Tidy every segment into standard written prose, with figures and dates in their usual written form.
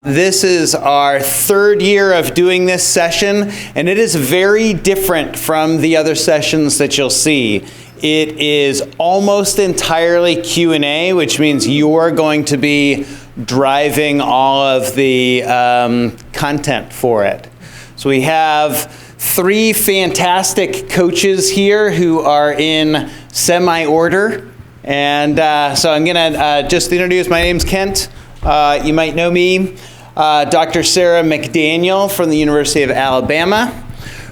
This is our third year of doing this session, and it is very different from the other sessions that you'll see. It is almost entirely Q&A, which means you're going to be driving all of the content for it. So we have three fantastic coaches here who are in semi-order. And so I'm going to just introduce, my name's Kent. You might know me. Dr. Sara McDaniel from the University of Alabama.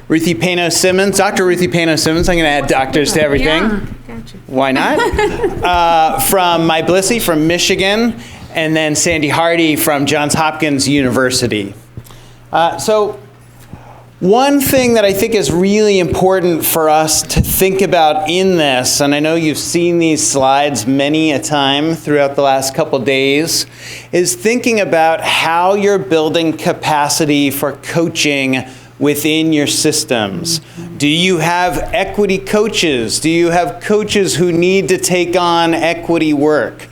Ruthie Payno-Simmons, Dr. Ruthie Payno-Simmons. I'm going to add doctors to everything. Yeah, gotcha. Why not? From My Blissey from Michigan, and then Sandy Hardee from Johns Hopkins University. So one thing that I think is really important for us to think about in this, and I know you've seen these slides many a time throughout the last couple days, is thinking about how you're building capacity for coaching within your systems. Do you have equity coaches? Do you have coaches who need to take on equity work?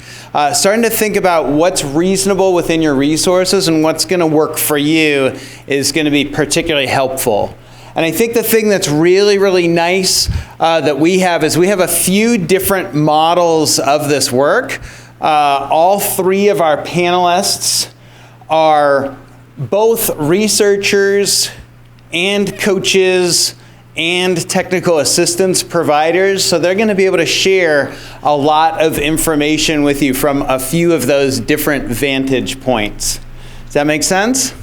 Starting to think about what's reasonable within your resources and what's going to work for you is going to be particularly helpful. And I think the thing that's really, really nice that we have is we have a few different models of this work. All three of our panelists are both researchers and coaches and technical assistance providers, so they're going to be able to share a lot of information with you from a few of those different vantage points. Does that make sense?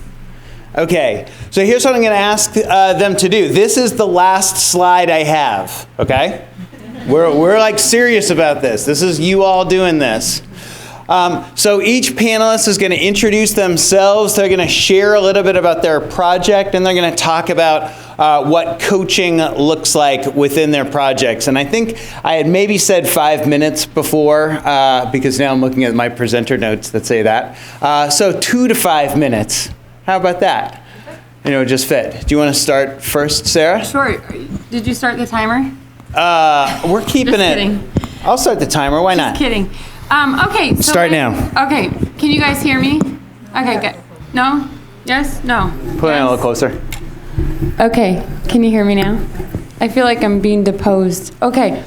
Okay, so here's what I'm going to ask them to do. This is the last slide I have, okay? We're like serious about this. This is you all doing this. So each panelist is going to introduce themselves. They're going to share a little bit about their project, and they're going to talk about what coaching looks like within their projects. And I think I had maybe said 5 minutes before, because now I'm looking at my presenter notes that say that. So 2 to 5 minutes. How about that? Just fit. Do you want to start first, Sara? Sure. Did you start the timer? We're keeping Just it. kidding. I'll start the timer. Why not? Just kidding. Okay. So Start now. Okay. Can you guys hear me? Okay, good. No? Yes? No? Put it in a little closer. Okay. Can you hear me now? I feel like I'm being deposed. Okay.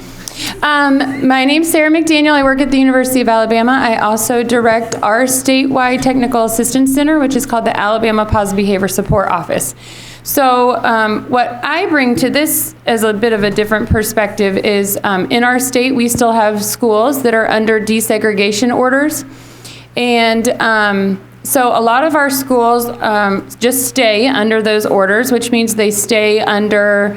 My name's Sara McDaniel. I work at the University of Alabama. I also direct our statewide technical assistance center, which is called the Alabama Positive Behavior Support Office. So what I bring to this as a bit of a different perspective is in our state, we still have schools that are under desegregation orders. And so a lot of our schools just stay under those orders, which means they stay under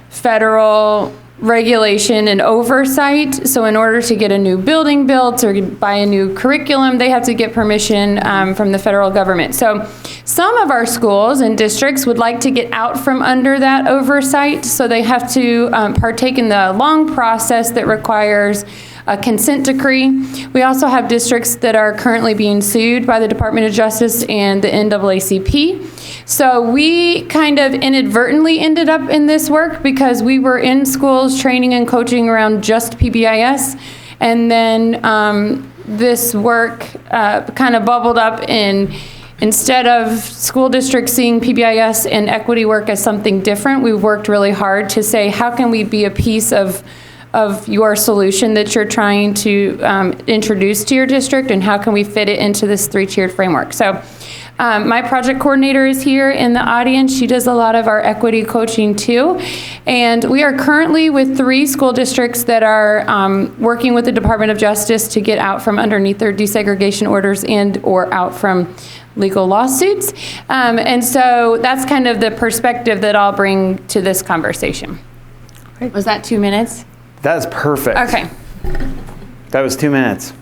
federal regulation and oversight. So in order to get a new building built or buy a new curriculum, they have to get permission from the federal government. So some of our schools and districts would like to get out from under that oversight, so they have to partake in the long process that requires a consent decree. We also have districts that are currently being sued by the Department of Justice and the NAACP. So we kind of inadvertently ended up in this work because we were in schools training and coaching around just PBIS. And then this work kind of bubbled up, and instead of school districts seeing PBIS and equity work as something different, we've worked really hard to say, how can we be a piece of your solution that you're trying to introduce to your district, and how can we fit it into this three-tiered framework? So my project coordinator is here in the audience. She does a lot of our equity coaching too. And we are currently with 3 school districts that are working with the Department of Justice to get out from underneath their desegregation orders and or out from legal lawsuits. And so that's kind of the perspective that I'll bring to this conversation. Was that 2 minutes? That's perfect. Okay. That was 2 minutes.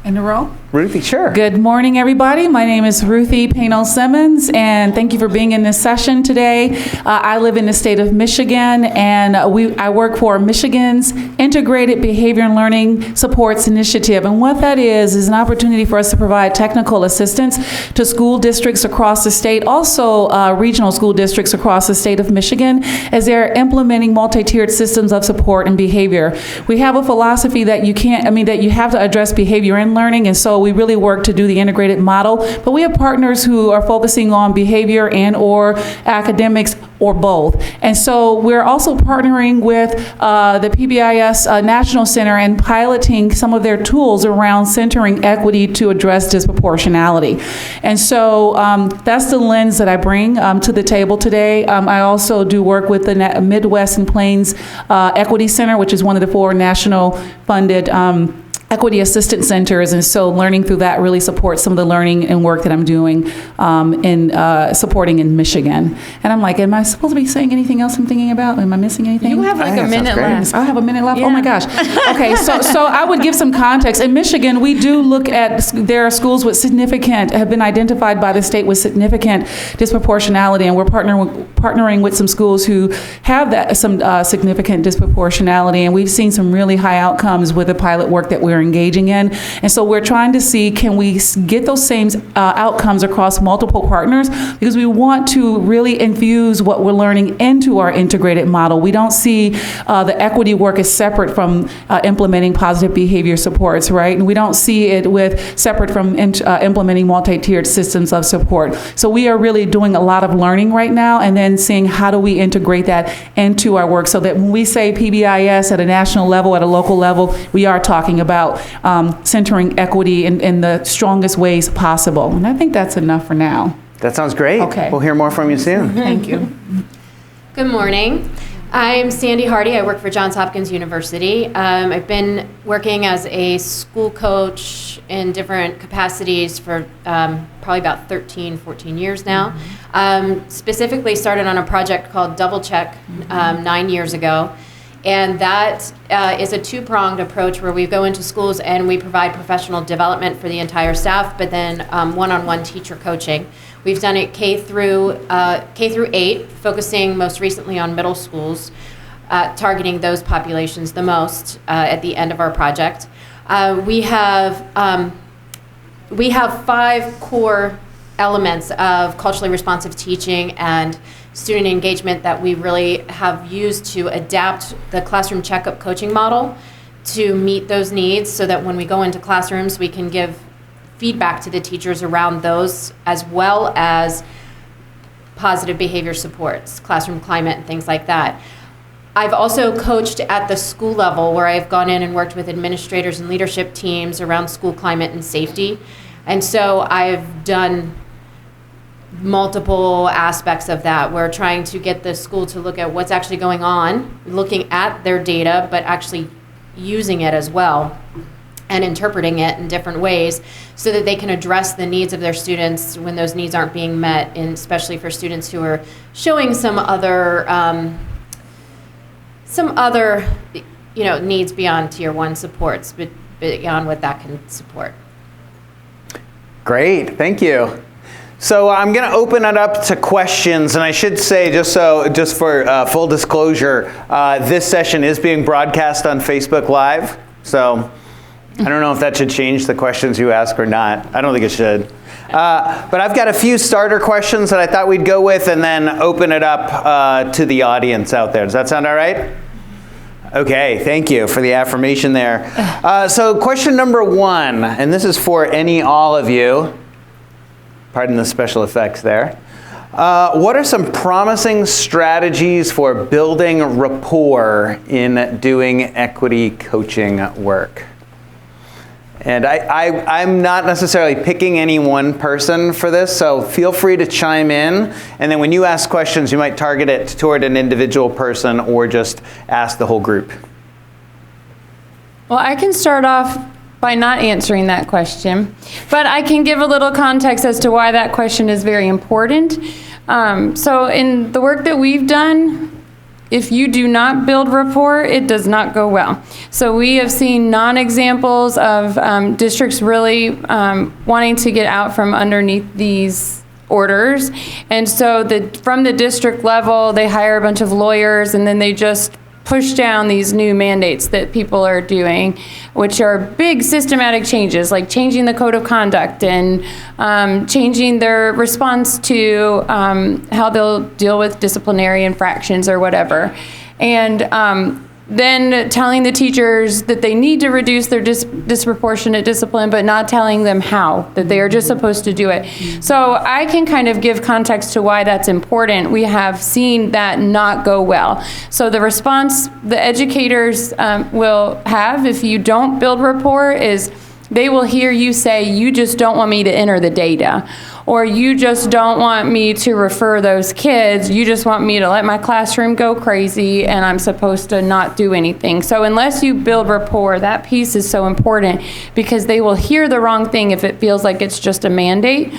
In a row? Ruthie, sure. Good morning, everybody. My name is Ruthie Payno-Simmons, and thank you for being in this session today. I live in the state of Michigan, and I work for Michigan's Integrated Behavior and Learning Supports Initiative. And what that is an opportunity for us to provide technical assistance to school districts across the state, also regional school districts across the state of Michigan, as they're implementing multi-tiered systems of support and behavior. We have a philosophy that you have to address behavior in and learning, and so we really work to do the integrated model. But we have partners who are focusing on behavior and or academics or both. And so we're also partnering with the PBIS National Center and piloting some of their tools around centering equity to address disproportionality. And so that's the lens that I bring to the table today. I also do work with the Midwest and Plains Equity Center, which is one of the 4 national funded equity assistance centers, and so learning through that really supports some of the learning and work that I'm doing in supporting in Michigan. And I'm like, am I supposed to be saying anything else I'm thinking about? Am I missing anything? You have like a minute left. I have a minute left? Yeah. Oh my gosh. Okay, so I would give some context. In Michigan, we do look at, there are schools with significant, have been identified by the state with significant disproportionality, and we're partnering with some schools who have that some significant disproportionality, and we've seen some really high outcomes with the pilot work that we're engaging in. And so we're trying to see, can we get those same outcomes across multiple partners? Because we want to really infuse what we're learning into our integrated model. We don't see the equity work as separate from implementing positive behavior supports, right? And we don't see it with separate from implementing multi-tiered systems of support. So we are really doing a lot of learning right now, and then seeing how do we integrate that into our work, so that when we say PBIS at a national level, at a local level, we are talking about centering equity in the strongest ways possible. And I think that's enough for now. That sounds great. Okay. We'll hear more from you soon. Thank you. Good morning. I'm Sandy Hardee. I work for Johns Hopkins University. I've been working as a school coach in different capacities for probably about 13, 14 years now. Specifically started on a project called Double Check 9 years ago. And that is a 2-pronged approach where we go into schools and we provide professional development for the entire staff, but then one-on-one teacher coaching. We've done it K through 8, focusing most recently on middle schools, targeting those populations the most at the end of our project. We have 5 core elements of culturally responsive teaching and student engagement that we really have used to adapt the classroom checkup coaching model to meet those needs, so that when we go into classrooms, we can give feedback to the teachers around those, as well as positive behavior supports, classroom climate, and things like that. I've also coached at the school level, where I've gone in and worked with administrators and leadership teams around school climate and safety. And so I've done multiple aspects of that. We're trying to get the school to look at what's actually going on, looking at their data, but actually using it as well and interpreting it in different ways, so that they can address the needs of their students when those needs aren't being met, and especially for students who are showing some other needs beyond Tier 1 supports, but beyond what that can support. Great, thank you. So I'm going to open it up to questions, and I should say, just for full disclosure, this session is being broadcast on Facebook Live, so I don't know if that should change the questions you ask or not. I don't think it should. But I've got a few starter questions that I thought we'd go with, and then open it up to the audience out there. Does that sound all right? Okay, thank you for the affirmation there. So question number 1, and this is for all of you. Pardon the special effects there. What are some promising strategies for building rapport in doing equity coaching work? And I'm not necessarily picking any one person for this, so feel free to chime in. And then when you ask questions, you might target it toward an individual person or just ask the whole group. Well, I can start off by not answering that question, but I can give a little context as to why that question is very important. So in the work that we've done, if you do not build rapport, it does not go well. So we have seen non-examples of districts really wanting to get out from underneath these orders. And so from the district level, they hire a bunch of lawyers, and then they just push down these new mandates that people are doing, which are big systematic changes, like changing the code of conduct and changing their response to how they'll deal with disciplinary infractions or whatever. And then telling the teachers that they need to reduce their disproportionate discipline, but not telling them how, that they are just supposed to do it. So I can kind of give context to why that's important. We have seen that not go well. So the response the educators will have if you don't build rapport is they will hear you say, you just don't want me to enter the data, or you just don't want me to refer those kids, you just want me to let my classroom go crazy and I'm supposed to not do anything. So unless you build rapport, that piece is so important because they will hear the wrong thing if it feels like it's just a mandate.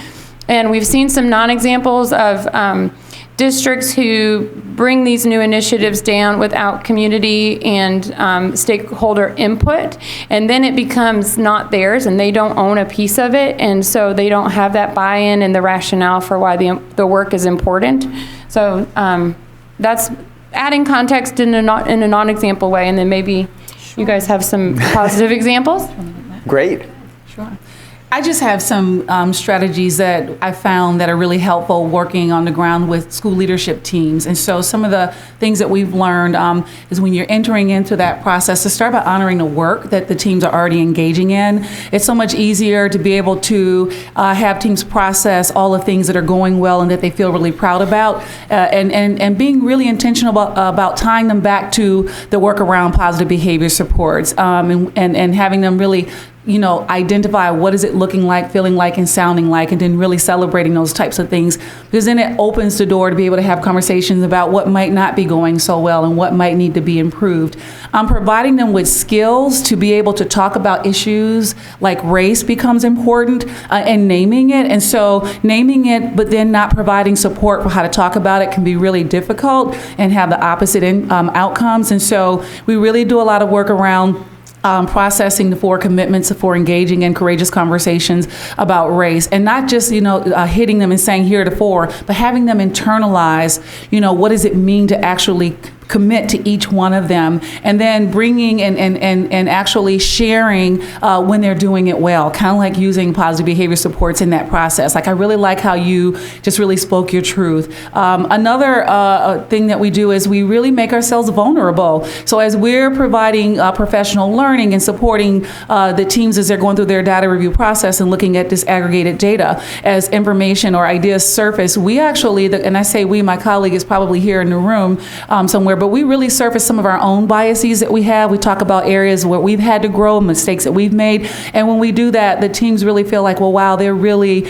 And we've seen some non-examples of districts who bring these new initiatives down without community and stakeholder input, and then it becomes not theirs and they don't own a piece of it, and so they don't have that buy-in and the rationale for why the work is important. So that's adding context in a non-example way, and then maybe you guys have some positive examples. Great. Sure. I just have some strategies that I found that are really helpful working on the ground with school leadership teams. And so some of the things that we've learned is when you're entering into that process, to start by honoring the work that the teams are already engaging in. It's so much easier to be able to have teams process all the things that are going well and that they feel really proud about, and being really intentional about tying them back to the work around positive behavior supports, and having them really identify what is it looking like, feeling like, and sounding like, and then really celebrating those types of things, because then it opens the door to be able to have conversations about what might not be going so well and what might need to be improved. Providing them with skills to be able to talk about issues like race becomes important, and naming it. And so naming it, but then not providing support for how to talk about it can be really difficult and have the opposite outcomes. And so we really do a lot of work around processing the 4 commitments for engaging in courageous conversations about race, and not just hitting them and saying here are the 4, but having them internalize what does it mean to actually commit to each one of them, and then bringing and actually sharing when they're doing it well, kind of like using positive behavior supports in that process. Like, I really like how you just really spoke your truth. Another thing that we do is we really make ourselves vulnerable. So as we're providing professional learning and supporting the teams as they're going through their data review process and looking at disaggregated data as information or ideas surface, we actually, and I say we, my colleague is probably here in the room somewhere, but we really surface some of our own biases that we have. We talk about areas where we've had to grow, mistakes that we've made. And when we do that, the teams really feel like, well, wow, they're really,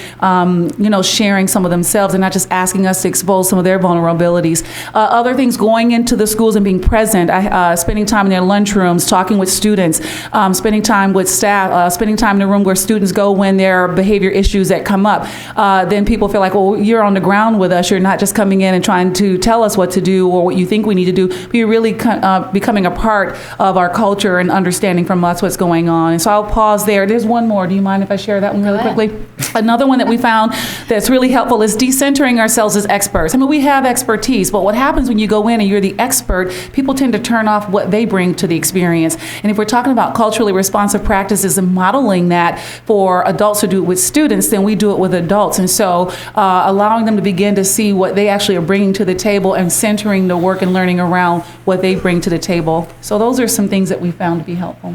sharing some of themselves and not just asking us to expose some of their vulnerabilities. Other things, going into the schools and being present, spending time in their lunchrooms, talking with students, spending time with staff, spending time in the room where students go when there are behavior issues that come up. Then people feel like, well, you're on the ground with us. You're not just coming in and trying to tell us what to do or what you think we need to do, but you're really becoming a part of our culture and understanding from us what's going on. And so I'll pause there. There's one more. Do you mind if I share that one really quickly? Another one that we found that's really helpful is decentering ourselves as experts. I mean, we have expertise, but what happens when you go in and you're the expert, people tend to turn off what they bring to the experience. And if we're talking about culturally responsive practices and modeling that for adults to do it with students, then we do it with adults. And so allowing them to begin to see what they actually are bringing to the table and centering the work and learning around what they bring to the table. So those are some things that we found to be helpful.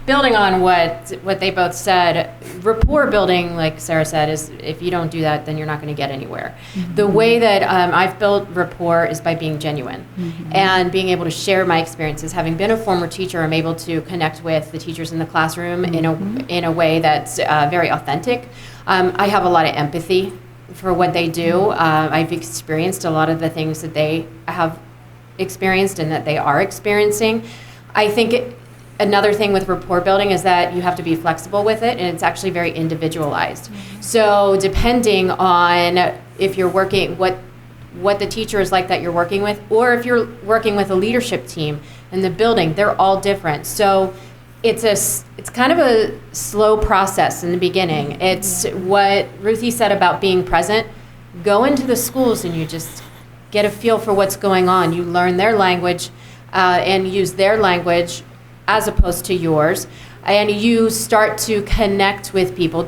Building on what they both said, rapport building, like Sara said, is if you don't do that, then you're not going to get anywhere. Mm-hmm. The way that I've built rapport is by being genuine, mm-hmm. and being able to share my experiences. Having been a former teacher, I'm able to connect with the teachers in the classroom, mm-hmm. in a way that's very authentic. I have a lot of empathy for what they do. I've experienced a lot of the things that they have experienced and that they are experiencing. I think another thing with rapport building is that you have to be flexible with it, and it's actually very individualized. Mm-hmm. So depending on if you're working, what the teacher is like that you're working with, or if you're working with a leadership team in the building, they're all different. So it's kind of a slow process in the beginning. Mm-hmm. It's what Ruthie said about being present. Go into the schools and you just get a feel for what's going on. You learn their language and use their language as opposed to yours, and you start to connect with people.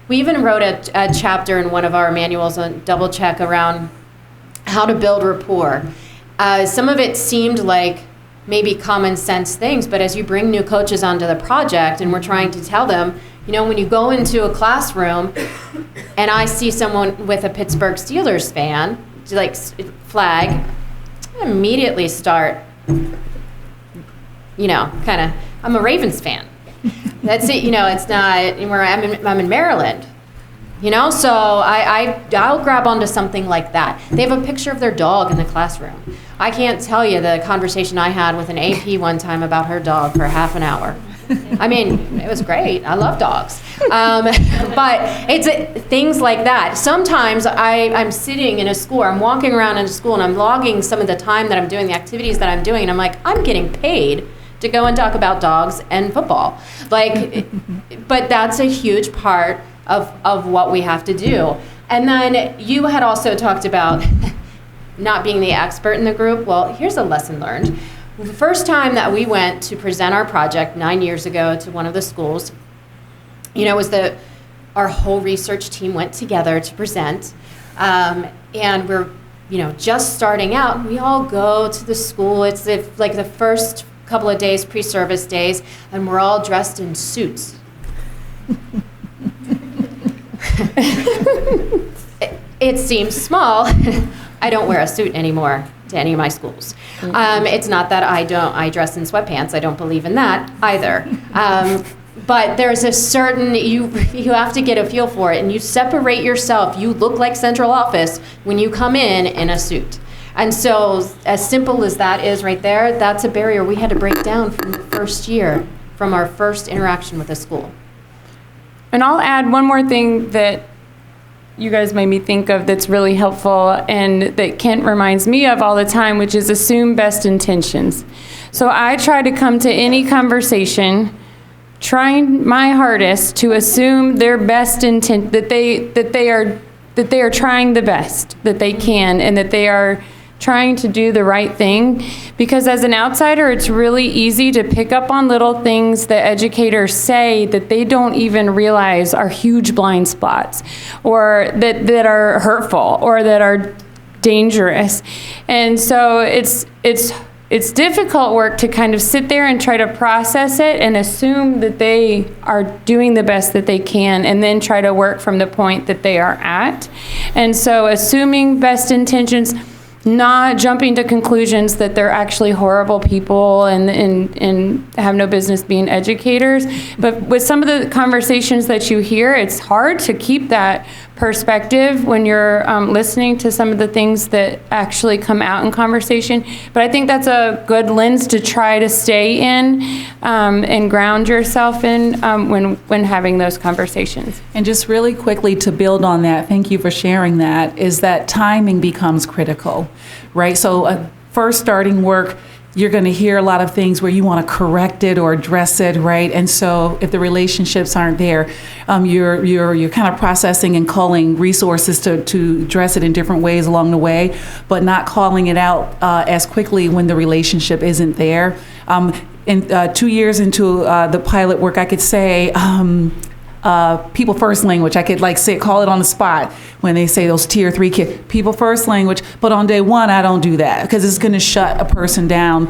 We even wrote a chapter in one of our manuals on double check around how to build rapport. Some of it seemed like maybe common sense things, but as you bring new coaches onto the project and we're trying to tell them, when you go into a classroom and I see someone with a Pittsburgh Steelers fan, like flag, I immediately start, I'm a Ravens fan. That's it, it's not where I'm in Maryland. So I'll grab onto something like that. They have a picture of their dog in the classroom. I can't tell you the conversation I had with an AP one time about her dog for half an hour. I mean, it was great. I love dogs. But it's things like that. Sometimes I'm sitting in a school, or I'm walking around in a school, and I'm logging some of the time that I'm doing, the activities that I'm doing, and I'm like, I'm getting paid to go and talk about dogs and football. But that's a huge part of what we have to do. And then you had also talked about not being the expert in the group. Well, here's a lesson learned. The first time that we went to present our project 9 years ago to one of the schools, was our whole research team went together to present, and we're, just starting out. We all go to the school. It's like the first couple of days, pre-service days, and we're all dressed in suits. It seems small. I don't wear a suit anymore to any of my schools. It's not that I dress in sweatpants. I don't believe in that either. But there's a certain, you have to get a feel for it, and you separate yourself. You look like central office when you come in a suit. And so as simple as that is right there, that's a barrier we had to break down from the first year, from our first interaction with the school. And I'll add one more thing that you guys made me think of that's really helpful and that Kent reminds me of all the time, which is assume best intentions. So I try to come to any conversation trying my hardest to assume their best intent, that they are trying the best that they can, and that they are trying to do the right thing. Because as an outsider, it's really easy to pick up on little things that educators say that they don't even realize are huge blind spots, or that are hurtful, or that are dangerous. And so it's difficult work to kind of sit there and try to process it and assume that they are doing the best that they can, and then try to work from the point that they are at. And so assuming best intentions, not jumping to conclusions that they're actually horrible people and have no business being educators. But with some of the conversations that you hear, it's hard to keep that perspective when you're listening to some of the things that actually come out in conversation. But I think that's a good lens to try to stay in and ground yourself in when having those conversations. And just really quickly to build on that, thank you for sharing that, is that timing becomes critical, right? So first starting work, you're going to hear a lot of things where you want to correct it or address it, right? And so if the relationships aren't there, you're kind of processing and calling resources to address it in different ways along the way, but not calling it out as quickly when the relationship isn't there. In 2 years into the pilot work, I could say, people first language. I could call it on the spot when they say those tier 3 kids, people first language. But on day one, I don't do that because it's going to shut a person down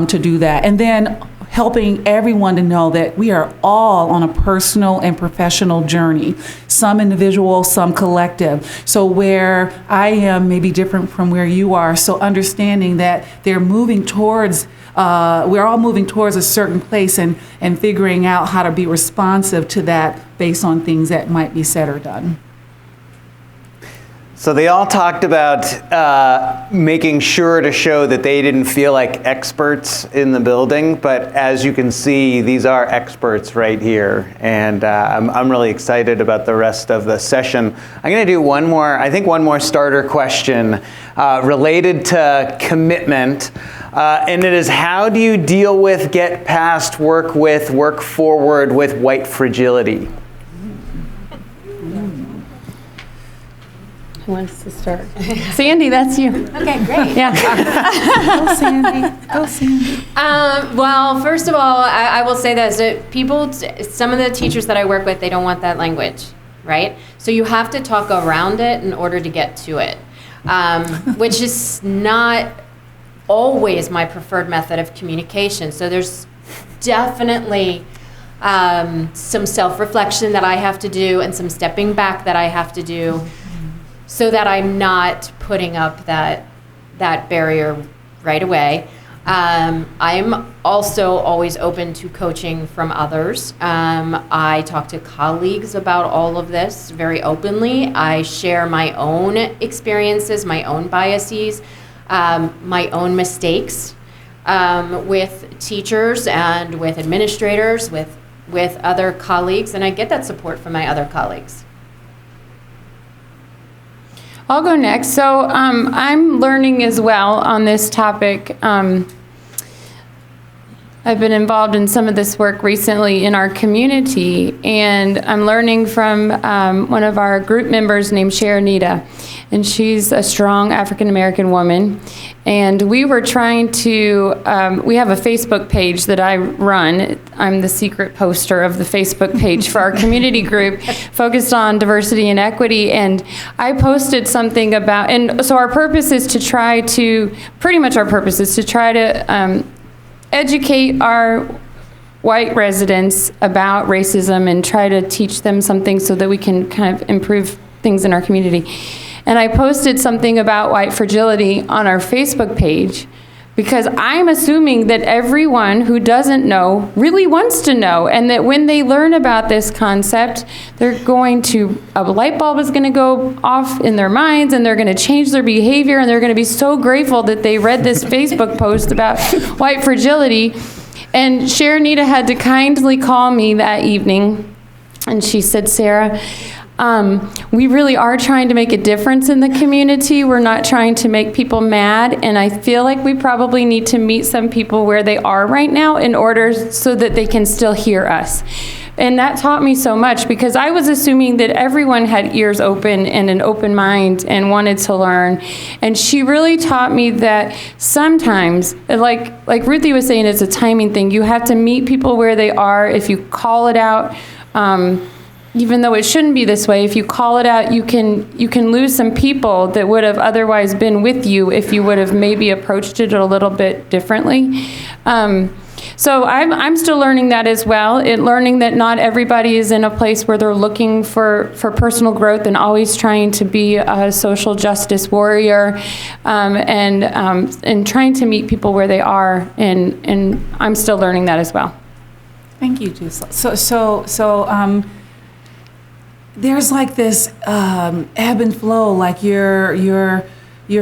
to do that. And then helping everyone to know that we are all on a personal and professional journey, some individual, some collective. So where I am may be different from where you are. So understanding that they're moving towards we're all moving towards a certain place and figuring out how to be responsive to that based on things that might be said or done. So they all talked about making sure to show that they didn't feel like experts in the building, but as you can see, these are experts right here, and I'm really excited about the rest of the session. I'm going to do one more starter question related to commitment, and it is, how do you deal with, get past, work with, work forward with white fragility? Who wants to start? Sandy, that's you. Okay, great. Yeah. Go, Sandy. Go, Sandy. Well, first of all, I will say this. Some of the teachers that I work with, they don't want that language, right? So you have to talk around it in order to get to it, which is not always my preferred method of communication. So there's definitely some self-reflection that I have to do and some stepping back that I have to do so that I'm not putting up that barrier right away. I'm also always open to coaching from others. I talk to colleagues about all of this very openly. I share my own experiences, my own biases, my own mistakes with teachers and with administrators, with other colleagues, and I get that support from my other colleagues. I'll go next. So I'm learning as well on this topic. I've been involved in some of this work recently in our community, and I'm learning from one of our group members named Sara, and she's a strong African-American woman. And we were trying to, we have a Facebook page that I run. I'm the secret poster of the Facebook page for our community group focused on diversity and equity. And I posted something about, and so our purpose is to try to, pretty much our purpose is to try to educate our white residents about racism and try to teach them something so that we can kind of improve things in our community. And I posted something about white fragility on our Facebook page because I'm assuming that everyone who doesn't know really wants to know, and that when they learn about this concept, they're going to, a light bulb is going to go off in their minds, and they're going to change their behavior, and they're going to be so grateful that they read this Facebook post about white fragility. And Sharonita had to kindly call me that evening, and she said, Sara, we really are trying to make a difference in the community. We're not trying to make people mad, and I feel like we probably need to meet some people where they are right now in order so that they can still hear us. And that taught me so much, because I was assuming that everyone had ears open and an open mind and wanted to learn. And she really taught me that sometimes, like Ruthie was saying, it's a timing thing. You have to meet people where they are. If you call it out, even though it shouldn't be this way, if you call it out, you can lose some people that would have otherwise been with you if you would have maybe approached it a little bit differently. So I'm still learning that as well, learning that not everybody is in a place where they're looking for personal growth and always trying to be a social justice warrior, and trying to meet people where they are, and I'm still learning that as well. Thank you, Gisela. So there's like this ebb and flow, like you're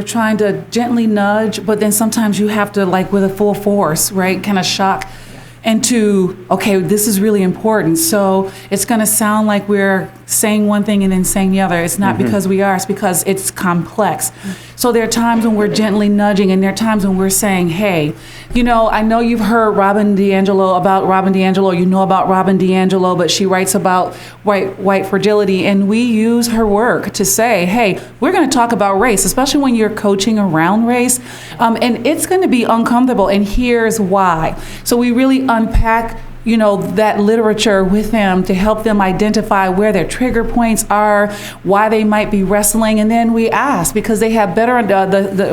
trying to gently nudge, but then sometimes you have to, like with a full force, right, kind of shock into, okay, this is really important. So it's going to sound like we're saying one thing and then saying the other. It's not because we are, it's because it's complex. So there are times when we're gently nudging, and there are times when we're saying, hey, I know you've heard Robin DiAngelo, you know about Robin DiAngelo, but she writes about white fragility, and we use her work to say, hey, we're going to talk about race, especially when you're coaching around race, and it's going to be uncomfortable, and here's why. So we really unpack that literature with them to help them identify where their trigger points are, why they might be wrestling, and then we ask, because they have better,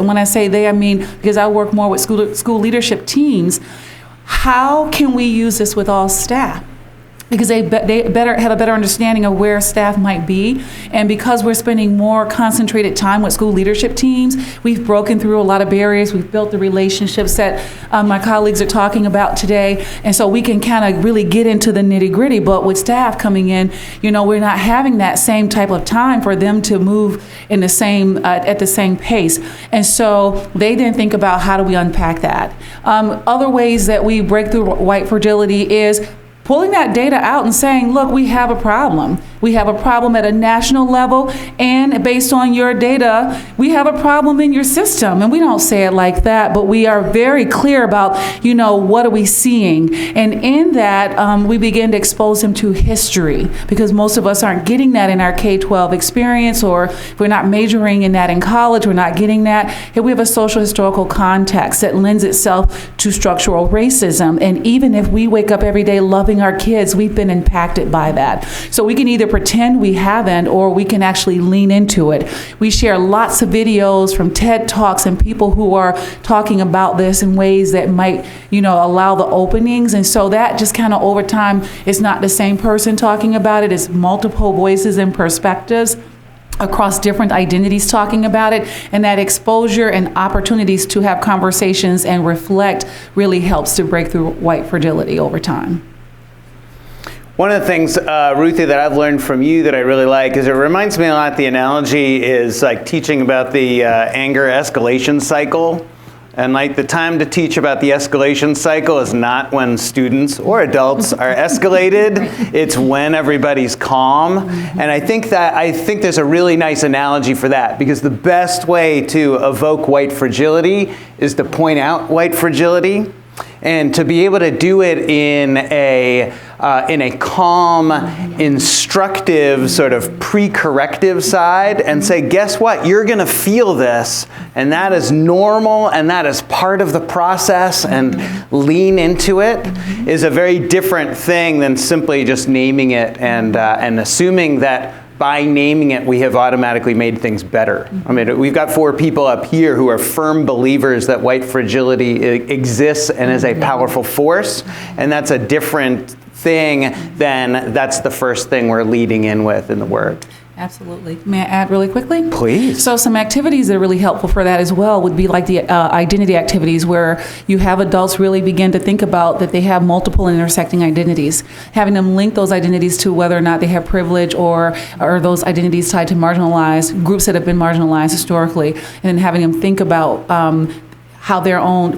when I say they, I mean because I work more with school leadership teams, how can we use this with all staff? Because they better have a better understanding of where staff might be. And because we're spending more concentrated time with school leadership teams, we've broken through a lot of barriers. We've built the relationships that my colleagues are talking about today. And so we can kind of really get into the nitty gritty. But with staff coming in, we're not having that same type of time for them to move in the same at the same pace. And so they then think about, how do we unpack that? Other ways that we break through white fragility is pulling that data out and saying, look, we have a problem. We have a problem at a national level, and based on your data, we have a problem in your system. And we don't say it like that, but we are very clear about, what are we seeing? And in that, we begin to expose them to history, because most of us aren't getting that in our K-12 experience, or if we're not majoring in that in college, we're not getting that. Here we have a social historical context that lends itself to structural racism. And even if we wake up every day loving our kids, we've been impacted by that. So we can either pretend we haven't, or we can actually lean into it. We share lots of videos from TED Talks and people who are talking about this in ways that might, allow the openings. And so that just kind of over time, it's not the same person talking about it. It's multiple voices and perspectives across different identities talking about it, and that exposure and opportunities to have conversations and reflect really helps to break through white fragility over time. One of the things, Ruthie, that I've learned from you that I really like is it reminds me a lot, the analogy is like teaching about the anger escalation cycle. And like the time to teach about the escalation cycle is not when students or adults are escalated. It's when everybody's calm. And I think there's a really nice analogy for that, because the best way to evoke white fragility is to point out white fragility, and to be able to do it in a calm, instructive, sort of pre-corrective side, and say, guess what? You're going to feel this, and that is normal, and that is part of the process, and lean into it, is a very different thing than simply just naming it and assuming that by naming it, we have automatically made things better. I mean, we've got 4 people up here who are firm believers that white fragility exists and is a powerful force, and that's a different thing than that's the first thing we're leading in with in the work. Absolutely. May I add really quickly? Please. So some activities that are really helpful for that as well would be like the identity activities, where you have adults really begin to think about that they have multiple intersecting identities, having them link those identities to whether or not they have privilege or those identities tied to marginalized groups that have been marginalized historically, and then having them think about how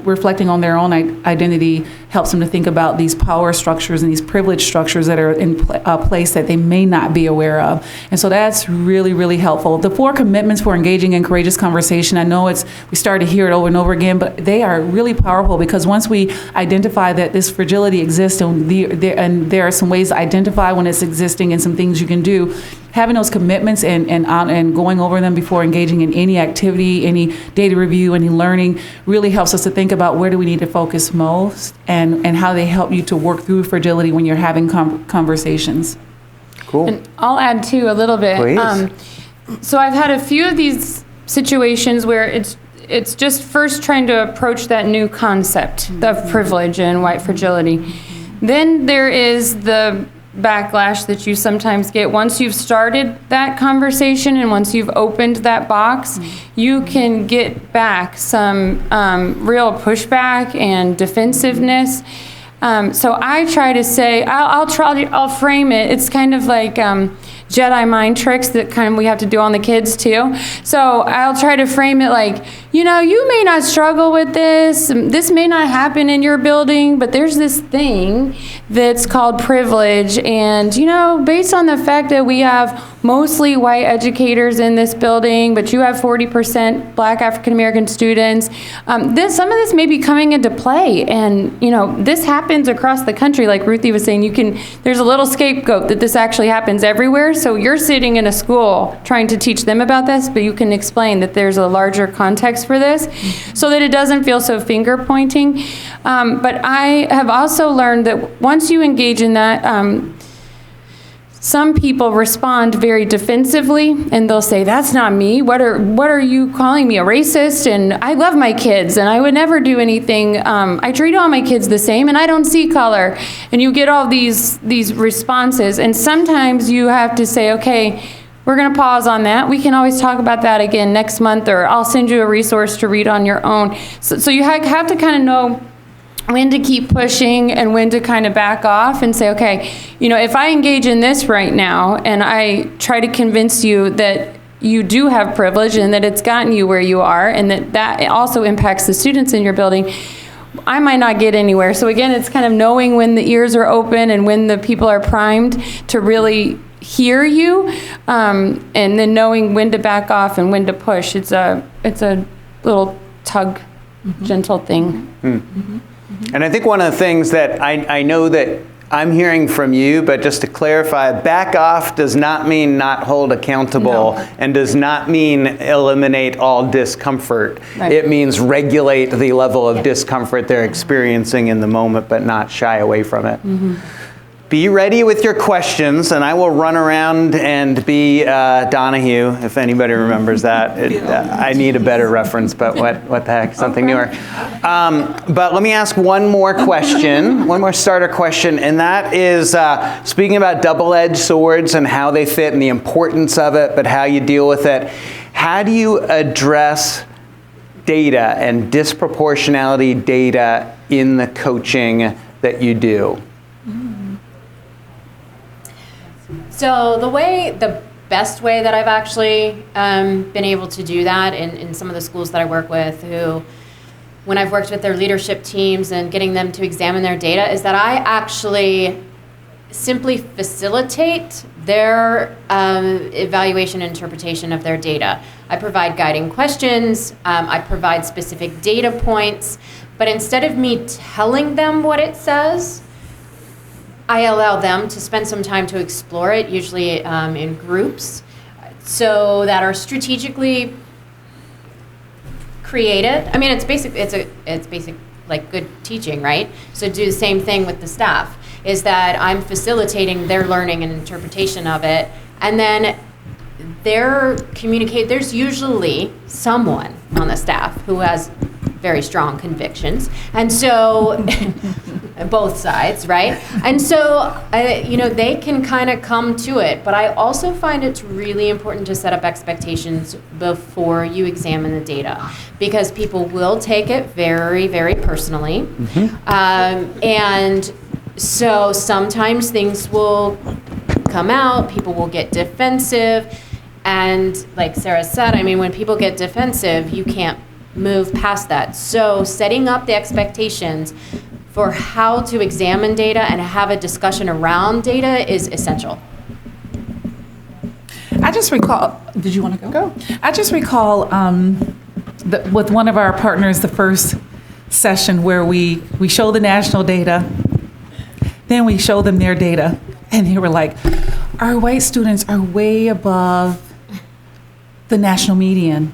reflecting on their own identity helps them to think about these power structures and these privilege structures that are in place that they may not be aware of. And so that's really, really helpful. The 4 commitments for engaging in courageous conversation, I know we started to hear it over and over again, but they are really powerful, because once we identify that this fragility exists, and there are some ways to identify when it's existing and some things you can do, having those commitments and going over them before engaging in any activity, any data review, any learning, really helps us to think about where do we need to focus most, and how they help you to work through fragility when you're having conversations. Cool. And I'll add too a little bit. Please. So I've had a few of these situations where it's just first trying to approach that new concept of privilege and white fragility. Then there is the backlash that you sometimes get once you've started that conversation, and once you've opened that box, you can get back some real pushback and defensiveness. So I try to say, I'll frame it. It's kind of like Jedi mind tricks that kind of we have to do on the kids too. So I'll try to frame it like, you may not struggle with this. This may not happen in your building, but there's this thing that's called privilege. And, based on the fact that we have mostly white educators in this building, but you have 40% Black African-American students, some of this may be coming into play. And, this happens across the country. Like Ruthie was saying, there's a little scapegoat that this actually happens everywhere. So you're sitting in a school trying to teach them about this, but you can explain that there's a larger context for this so that it doesn't feel so finger pointing. But I have also learned that once you engage in that, some people respond very defensively, and they'll say, that's not me. What are you calling me, a racist? And I love my kids, and I would never do anything. I treat all my kids the same, and I don't see color. And you get all these responses, and sometimes you have to say, okay, we're going to pause on that. We can always talk about that again next month, or I'll send you a resource to read on your own. So you have to kind of know when to keep pushing and when to kind of back off and say, okay, if I engage in this right now and I try to convince you that you do have privilege and that it's gotten you where you are, and that also impacts the students in your building, I might not get anywhere. So again, it's kind of knowing when the ears are open and when the people are primed to really hear you, and then knowing when to back off and when to push. It's a little tug, gentle thing. And I think one of the things that I know that I'm hearing from you, but just to clarify, back off does not mean not hold accountable, and does not mean eliminate all discomfort. Right. It means regulate the level of discomfort they're experiencing in the moment, but not shy away from it. be ready with your questions, and I will run around and be Donahue, if anybody remembers that. I need a better reference, but what the heck, something newer. But let me ask one more question, one more starter question, and that is, speaking about double-edged swords and how they fit and the importance of it, but how you deal with it, how do you address data and disproportionality data in the coaching that you do? So the best way that I've actually been able to do that in some of the schools that I work with, who, when I've worked with their leadership teams and getting them to examine their data, is that I actually simply facilitate their evaluation and interpretation of their data. I provide guiding questions, I provide specific data points, but instead of me telling them what it says, I allow them to spend some time to explore it, usually in groups, so that are strategically created. I mean, it's basic like good teaching, right? So do the same thing with the staff, is that I'm facilitating their learning and interpretation of it, and then there's usually someone on the staff who has very strong convictions, and so both sides, right? And so they can kind of come to it, but I also find it's really important to set up expectations before you examine the data, because people will take it very, very personally. And so sometimes things will come out, people will get defensive, and like Sara said, I mean, when people get defensive, you can't move past that. So setting up the expectations for how to examine data and have a discussion around data is essential. I just recall, did you want to go? Go. I just recall with one of our partners, the first session where we show the national data, then we show them their data, and they were like, our white students are way above the national median.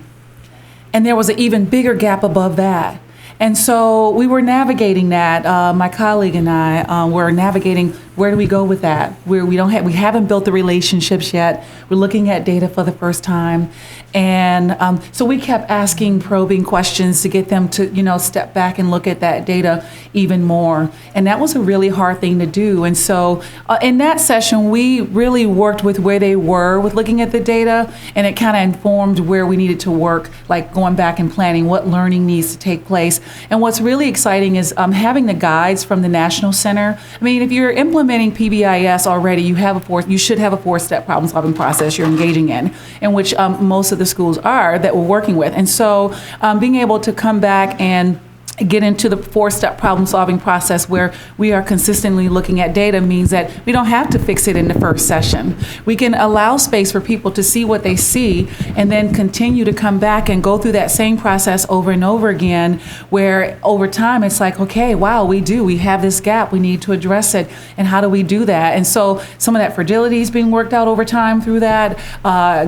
And there was an even bigger gap above that. And so we were navigating that. My colleague and I were navigating, where do we go with that? We haven't built the relationships yet. We're looking at data for the first time. And so we kept asking probing questions to get them to, step back and look at that data even more. And that was a really hard thing to do. And so in that session, we really worked with where they were with looking at the data, and it kind of informed where we needed to work, like going back and planning what learning needs to take place. And what's really exciting is having the guides from the National Center. I mean, if you're implementing PBIS already, you should have a 4-step problem-solving process you're engaging in which most of the schools are that we're working with. And so being able to come back and get into the 4-step problem-solving process where we are consistently looking at data means that we don't have to fix it in the first session. We can allow space for people to see what they see and then continue to come back and go through that same process over and over again, where over time it's like, okay, wow, we have this gap, we need to address it, and how do we do that? And so some of that fragility is being worked out over time through that,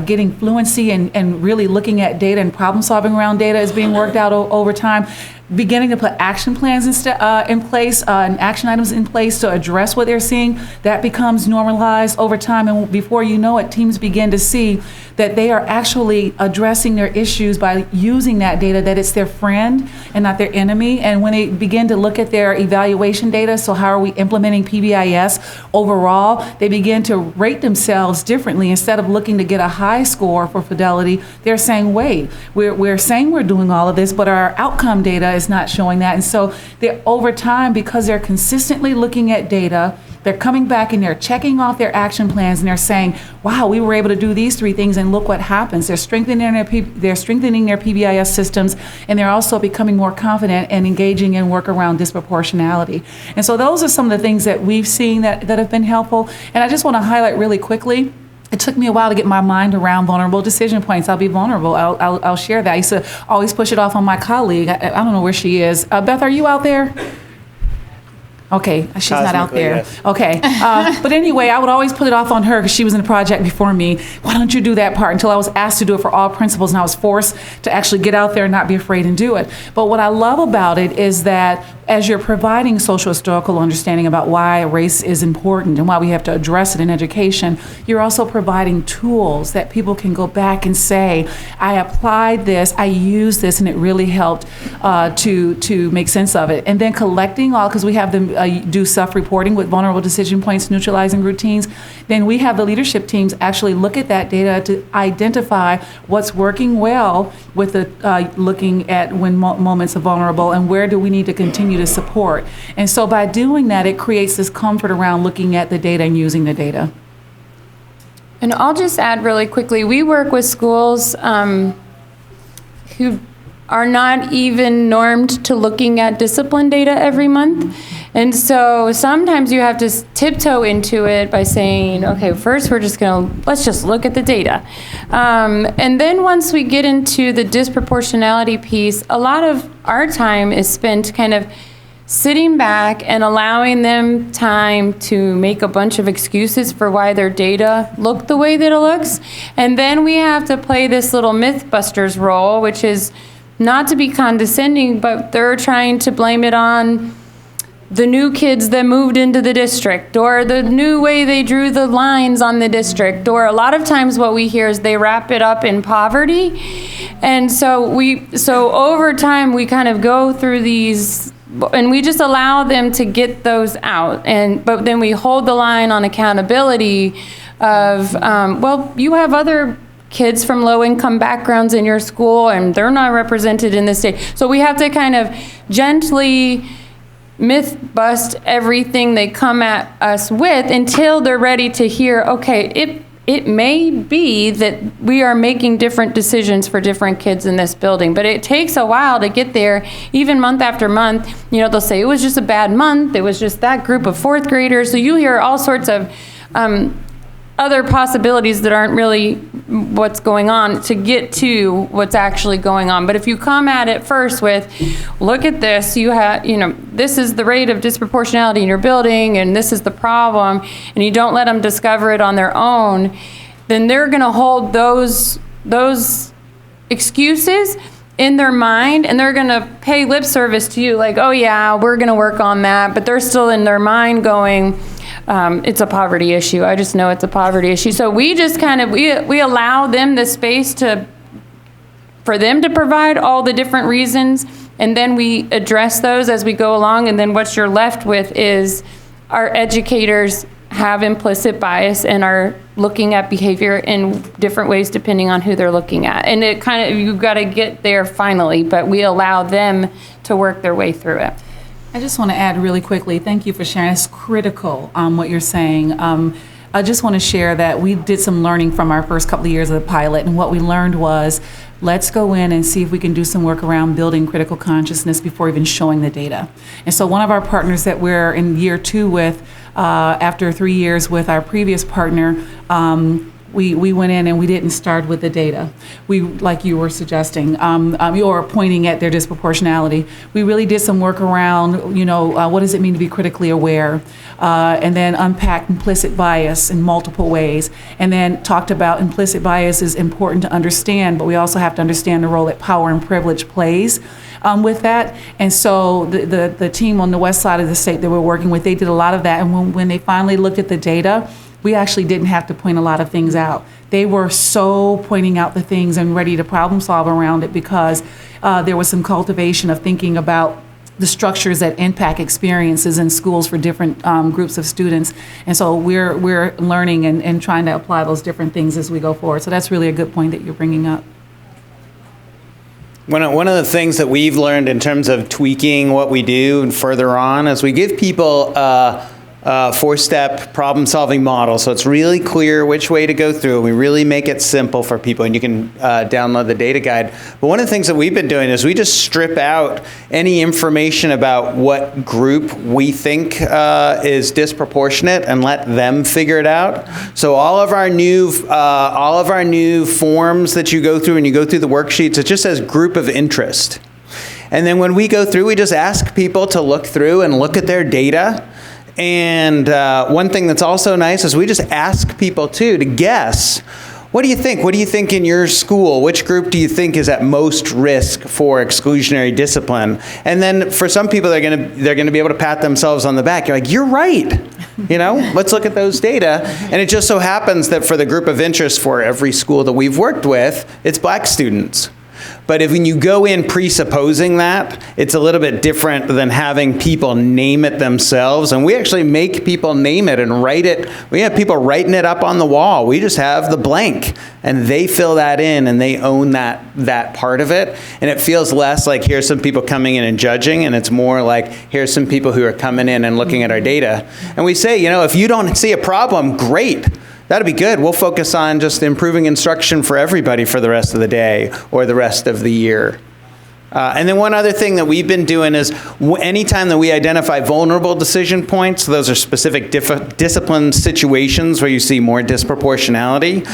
getting fluency and really looking at data and problem-solving around data is being worked out over time. Beginning to put action plans in place and action items in place to address what they're seeing, that becomes normalized over time. And before you know it, teams begin to see that they are actually addressing their issues by using that data, that it's their friend and not their enemy. And when they begin to look at their evaluation data, so how are we implementing PBIS overall, they begin to rate themselves differently. Instead of looking to get a high score for fidelity, they're saying, wait, we're saying we're doing all of this, but our outcome data is not showing that. And so over time, because they're consistently looking at data, they're coming back and they're checking off their action plans and they're saying, wow, we were able to do these 3 things and look what happens. They're strengthening their PBIS systems, and they're also becoming more confident and engaging in work around disproportionality. And so those are some of the things that we've seen that have been helpful. And I just want to highlight really quickly, it took me a while to get my mind around vulnerable decision points. I'll be vulnerable. I'll share that. I used to always push it off on my colleague. I don't know where she is. Beth, are you out there? Okay, she's not out there. Yes. Okay, but anyway, I would always put it off on her because she was in the project before me. Why don't you do that part? Until I was asked to do it for all principals, and I was forced to actually get out there and not be afraid and do it. But what I love about it is that as you're providing social historical understanding about why race is important and why we have to address it in education, you're also providing tools that people can go back and say, I applied this, I used this, and it really helped to make sense of it. And then collecting all, because we have them do self-reporting with vulnerable decision points, neutralizing routines. Then we have the leadership teams actually look at that data to identify what's working well with the looking at when moments are vulnerable and where do we need to continue to support. And so by doing that, it creates this comfort around looking at the data and using the data. And I'll just add really quickly, we work with schools who are not even normed to looking at discipline data every month. And so sometimes you have to tiptoe into it by saying, okay, first let's just look at the data. And then once we get into the disproportionality piece, a lot of our time is spent kind of sitting back and allowing them time to make a bunch of excuses for why their data looked the way that it looks. And then we have to play this little Mythbusters role, which is not to be condescending, but they're trying to blame it on the new kids that moved into the district, or the new way they drew the lines on the district, or a lot of times what we hear is they wrap it up in poverty. And so over time we kind of go through these, and we just allow them to get those out. But then we hold the line on accountability of, well, you have other kids from low-income backgrounds in your school, and they're not represented in this state. So we have to kind of gently myth bust everything they come at us with until they're ready to hear, okay, it may be that we are making different decisions for different kids in this building, but it takes a while to get there. Even month after month, they'll say it was just a bad month, it was just that group of fourth graders. So you hear all sorts of other possibilities that aren't really what's going on to get to what's actually going on. But if you come at it first with, look at this, this is the rate of disproportionality in your building, and this is the problem, and you don't let them discover it on their own, then they're gonna hold those excuses in their mind, and they're gonna pay lip service to you, like, oh yeah, we're gonna work on that, but they're still in their mind going, it's a poverty issue. I just know it's a poverty issue. So we just kind of, we allow them the space for them to provide all the different reasons, and then we address those as we go along, and then what you're left with is our educators have implicit bias and are looking at behavior in different ways depending on who they're looking at. And it kind of, you've got to get there finally, but we allow them to work their way through it. I just want to add really quickly, thank you for sharing. It's critical what you're saying. I just want to share that we did some learning from our first couple of years of the pilot, and what we learned was, let's go in and see if we can do some work around building critical consciousness before even showing the data. And so one of our partners that we're in year 2 with, after 3 years with our previous partner, we went in and we didn't start with the data. We, like you were suggesting, you're pointing at their disproportionality. We really did some work around, what does it mean to be critically aware? And then unpacked implicit bias in multiple ways. And then talked about implicit bias is important to understand, but we also have to understand the role that power and privilege plays with that. And so the team on the west side of the state that we're working with, they did a lot of that. And when they finally looked at the data, we actually didn't have to point a lot of things out. They were so pointing out the things and ready to problem solve around it, because there was some cultivation of thinking about the structures that impact experiences in schools for different groups of students. And so we're learning and trying to apply those different things as we go forward. So that's really a good point that you're bringing up. One of the things that we've learned in terms of tweaking what we do and further on is we give people a 4-step problem-solving model, so it's really clear which way to go through. We really make it simple for people, and you can download the data guide. But one of the things that we've been doing is we just strip out any information about what group we think is disproportionate and let them figure it out. So all of our new forms that you go through, and you go through the worksheets, it just says group of interest. And then when we go through, we just ask people to look through and look at their data. And one thing that's also nice is we just ask people, too, to guess what do you think? What do you think in your school? Which group do you think is at most risk for exclusionary discipline? And then for some people, they're going to be able to pat themselves on the back. You're like, you're right. Let's look at those data. And it just so happens that for the group of interest for every school that we've worked with, it's black students. But when you go in presupposing that, it's a little bit different than having people name it themselves. And we actually make people name it and write it. We have people writing it up on the wall. We just have the blank, and they fill that in, and they own that part of it. And it feels less like here's some people coming in and judging, and it's more like here's some people who are coming in and looking at our data. And we say, if you don't see a problem, great. That'd be good. We'll focus on just improving instruction for everybody for the rest of the day or the rest of the year. And then one other thing that we've been doing is anytime that we identify vulnerable decision points, those are specific discipline situations where you see more disproportionality,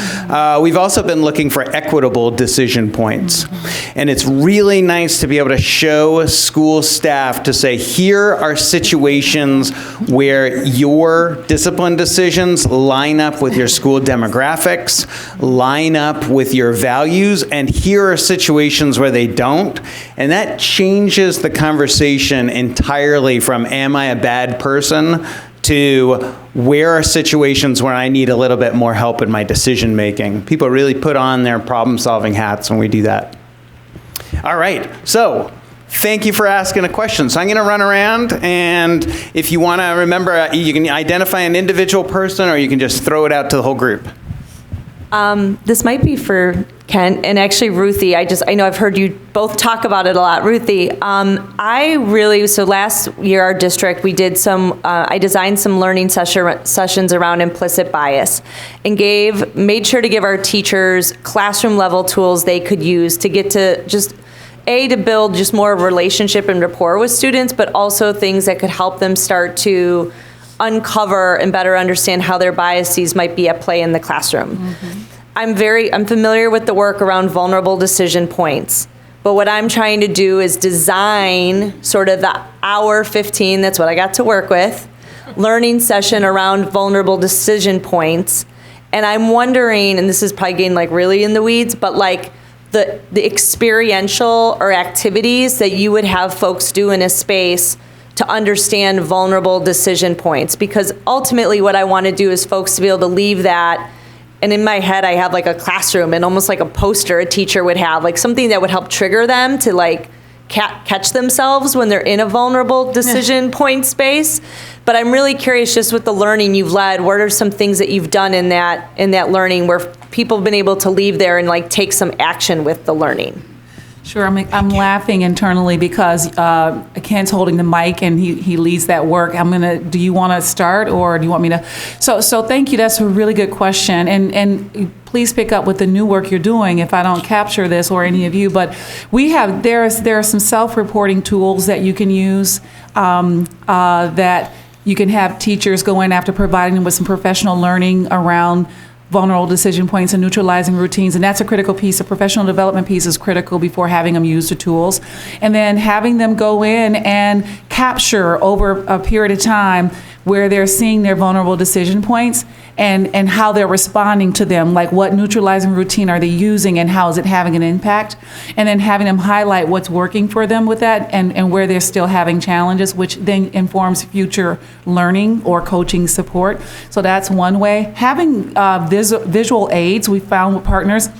we've also been looking for equitable decision points. And it's really nice to be able to show school staff to say, here are situations where your discipline decisions line up with your school demographics, line up with your values, and here are situations where they don't. And that changes the conversation entirely from, am I a bad person, to where are situations where I need a little bit more help in my decision making. People really put on their problem solving hats when we do that. All right, so thank you for asking a question. So I'm going to run around, and if you want to remember, you can identify an individual person, or you can just throw it out to the whole group. This might be for Kent, and actually Ruthie, I know I've heard you both talk about it a lot. Ruthie, so last year our district, we did I designed some learning sessions around implicit bias, and made sure to give our teachers classroom level tools they could use to get to to build just more of a relationship and rapport with students, but also things that could help them start to uncover and better understand how their biases might be at play in the classroom. Mm-hmm. I'm familiar with the work around vulnerable decision points, but what I'm trying to do is design sort of the hour 15, that's what I got to work with, learning session around vulnerable decision points. And I'm wondering, and this is probably getting really in the weeds, but the experiential or activities that you would have folks do in a space to understand vulnerable decision points, because ultimately what I want to do is folks to be able to leave that, and in my head I have a classroom and almost like a poster a teacher would have, something that would help trigger them to catch themselves when they're in a vulnerable decision point space. But I'm really curious, just with the learning you've led, what are some things that you've done in that learning where people have been able to leave there and take some action with the learning? Sure, I'm laughing internally because Kent's holding the mic and he leads that work. Do you want to start, or do you want me to? So thank you, that's a really good question. And please pick up with the new work you're doing if I don't capture this, or any of you. But there are some self-reporting tools that you can use that you can have teachers go in after providing them with some professional learning around vulnerable decision points and neutralizing routines, and that's a critical piece. A professional development piece is critical before having them use the tools, and then having them go in and capture over a period of time where they're seeing their vulnerable decision points and how they're responding to them, what neutralizing routine are they using and how is it having an impact, and then having them highlight what's working for them with that and where they're still having challenges, which then informs future learning or coaching support. So that's one way. Having visual aids, we found with partners,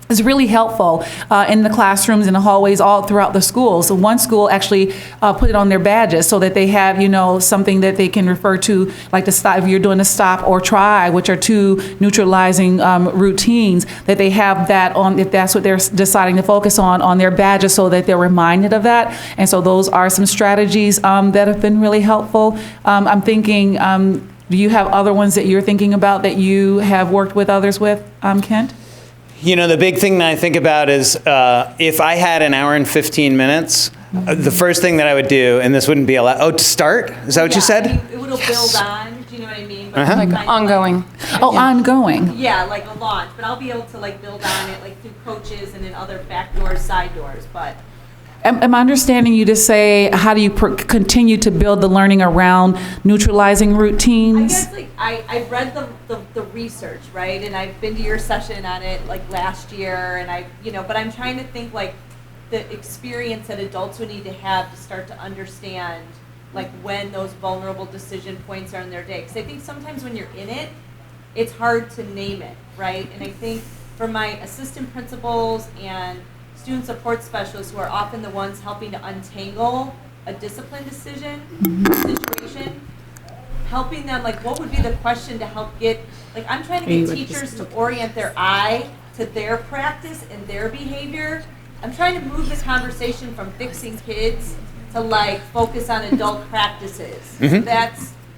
is really helpful in the classrooms, in the hallways, all throughout the schools. So one school actually put it on their badges so that they have, something that they can refer to, like the stop, if you're doing a stop or try, which are two neutralizing routines, that they have that on, if that's what they're deciding to focus on their badges, so that they're reminded of that. And so those are some strategies that have been really helpful. I'm thinking, do you have other ones that you're thinking about that you have worked with others with, Kent? The big thing that I think about is if I had an hour and 15 minutes, the first thing that I would do, and this wouldn't be allowed, to start? Is that what you said? It will build on, do you know what I mean? But ongoing. Ongoing. Yeah, like a launch, but I'll be able to build on it through coaches and then other back doors, side doors, but. am I understanding you to say, how do you continue to build the learning around neutralizing routines? I guess like I've read the research, right? And I've been to your session on it like last year, and but I'm trying to think like the experience that adults would need to have to start to understand like when those vulnerable decision points are in their day. Because I think sometimes when you're in it, it's hard to name it, right? And I think for my assistant principals and student support specialists, who are often the ones helping to untangle a discipline decision situation, helping them, like, what would be the question to help get, like, I'm trying to get teachers to orient their eye to their practice and their behavior. I'm trying to move the conversation from fixing kids to, like, focus on adult practices.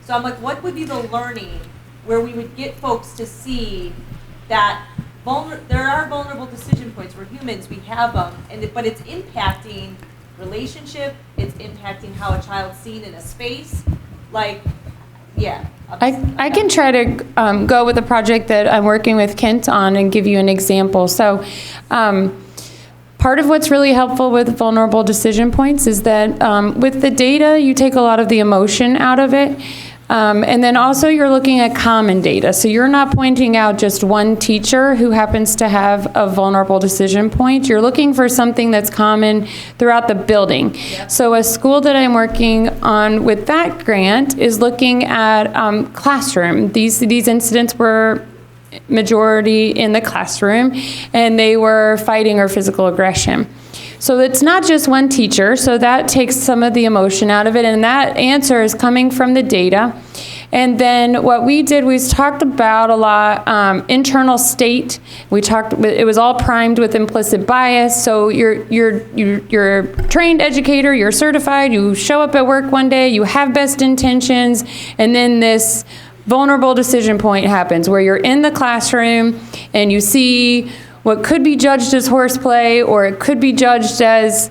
So I'm like, what would be the learning where we would get folks to see that there are vulnerable decision points. We're humans, we have them, but it's impacting relationship, it's impacting how a child's seen in a space. Like, yeah. I can try to go with a project that I'm working with Kent on and give you an example. So part of what's really helpful with vulnerable decision points is that with the data, you take a lot of the emotion out of it. And then also you're looking at common data. So you're not pointing out just one teacher who happens to have a vulnerable decision point. You're looking for something that's common throughout the building. Yep. So a school that I'm working on with that grant is looking at classroom. These incidents were majority in the classroom, and they were fighting or physical aggression. So it's not just one teacher, so that takes some of the emotion out of it, and that answer is coming from the data. And then what we did was talked about a lot internal state. It was all primed with implicit bias. So you're a trained educator, you're certified, you show up at work one day, you have best intentions, and then this vulnerable decision point happens where you're in the classroom and you see what could be judged as horseplay, or it could be judged as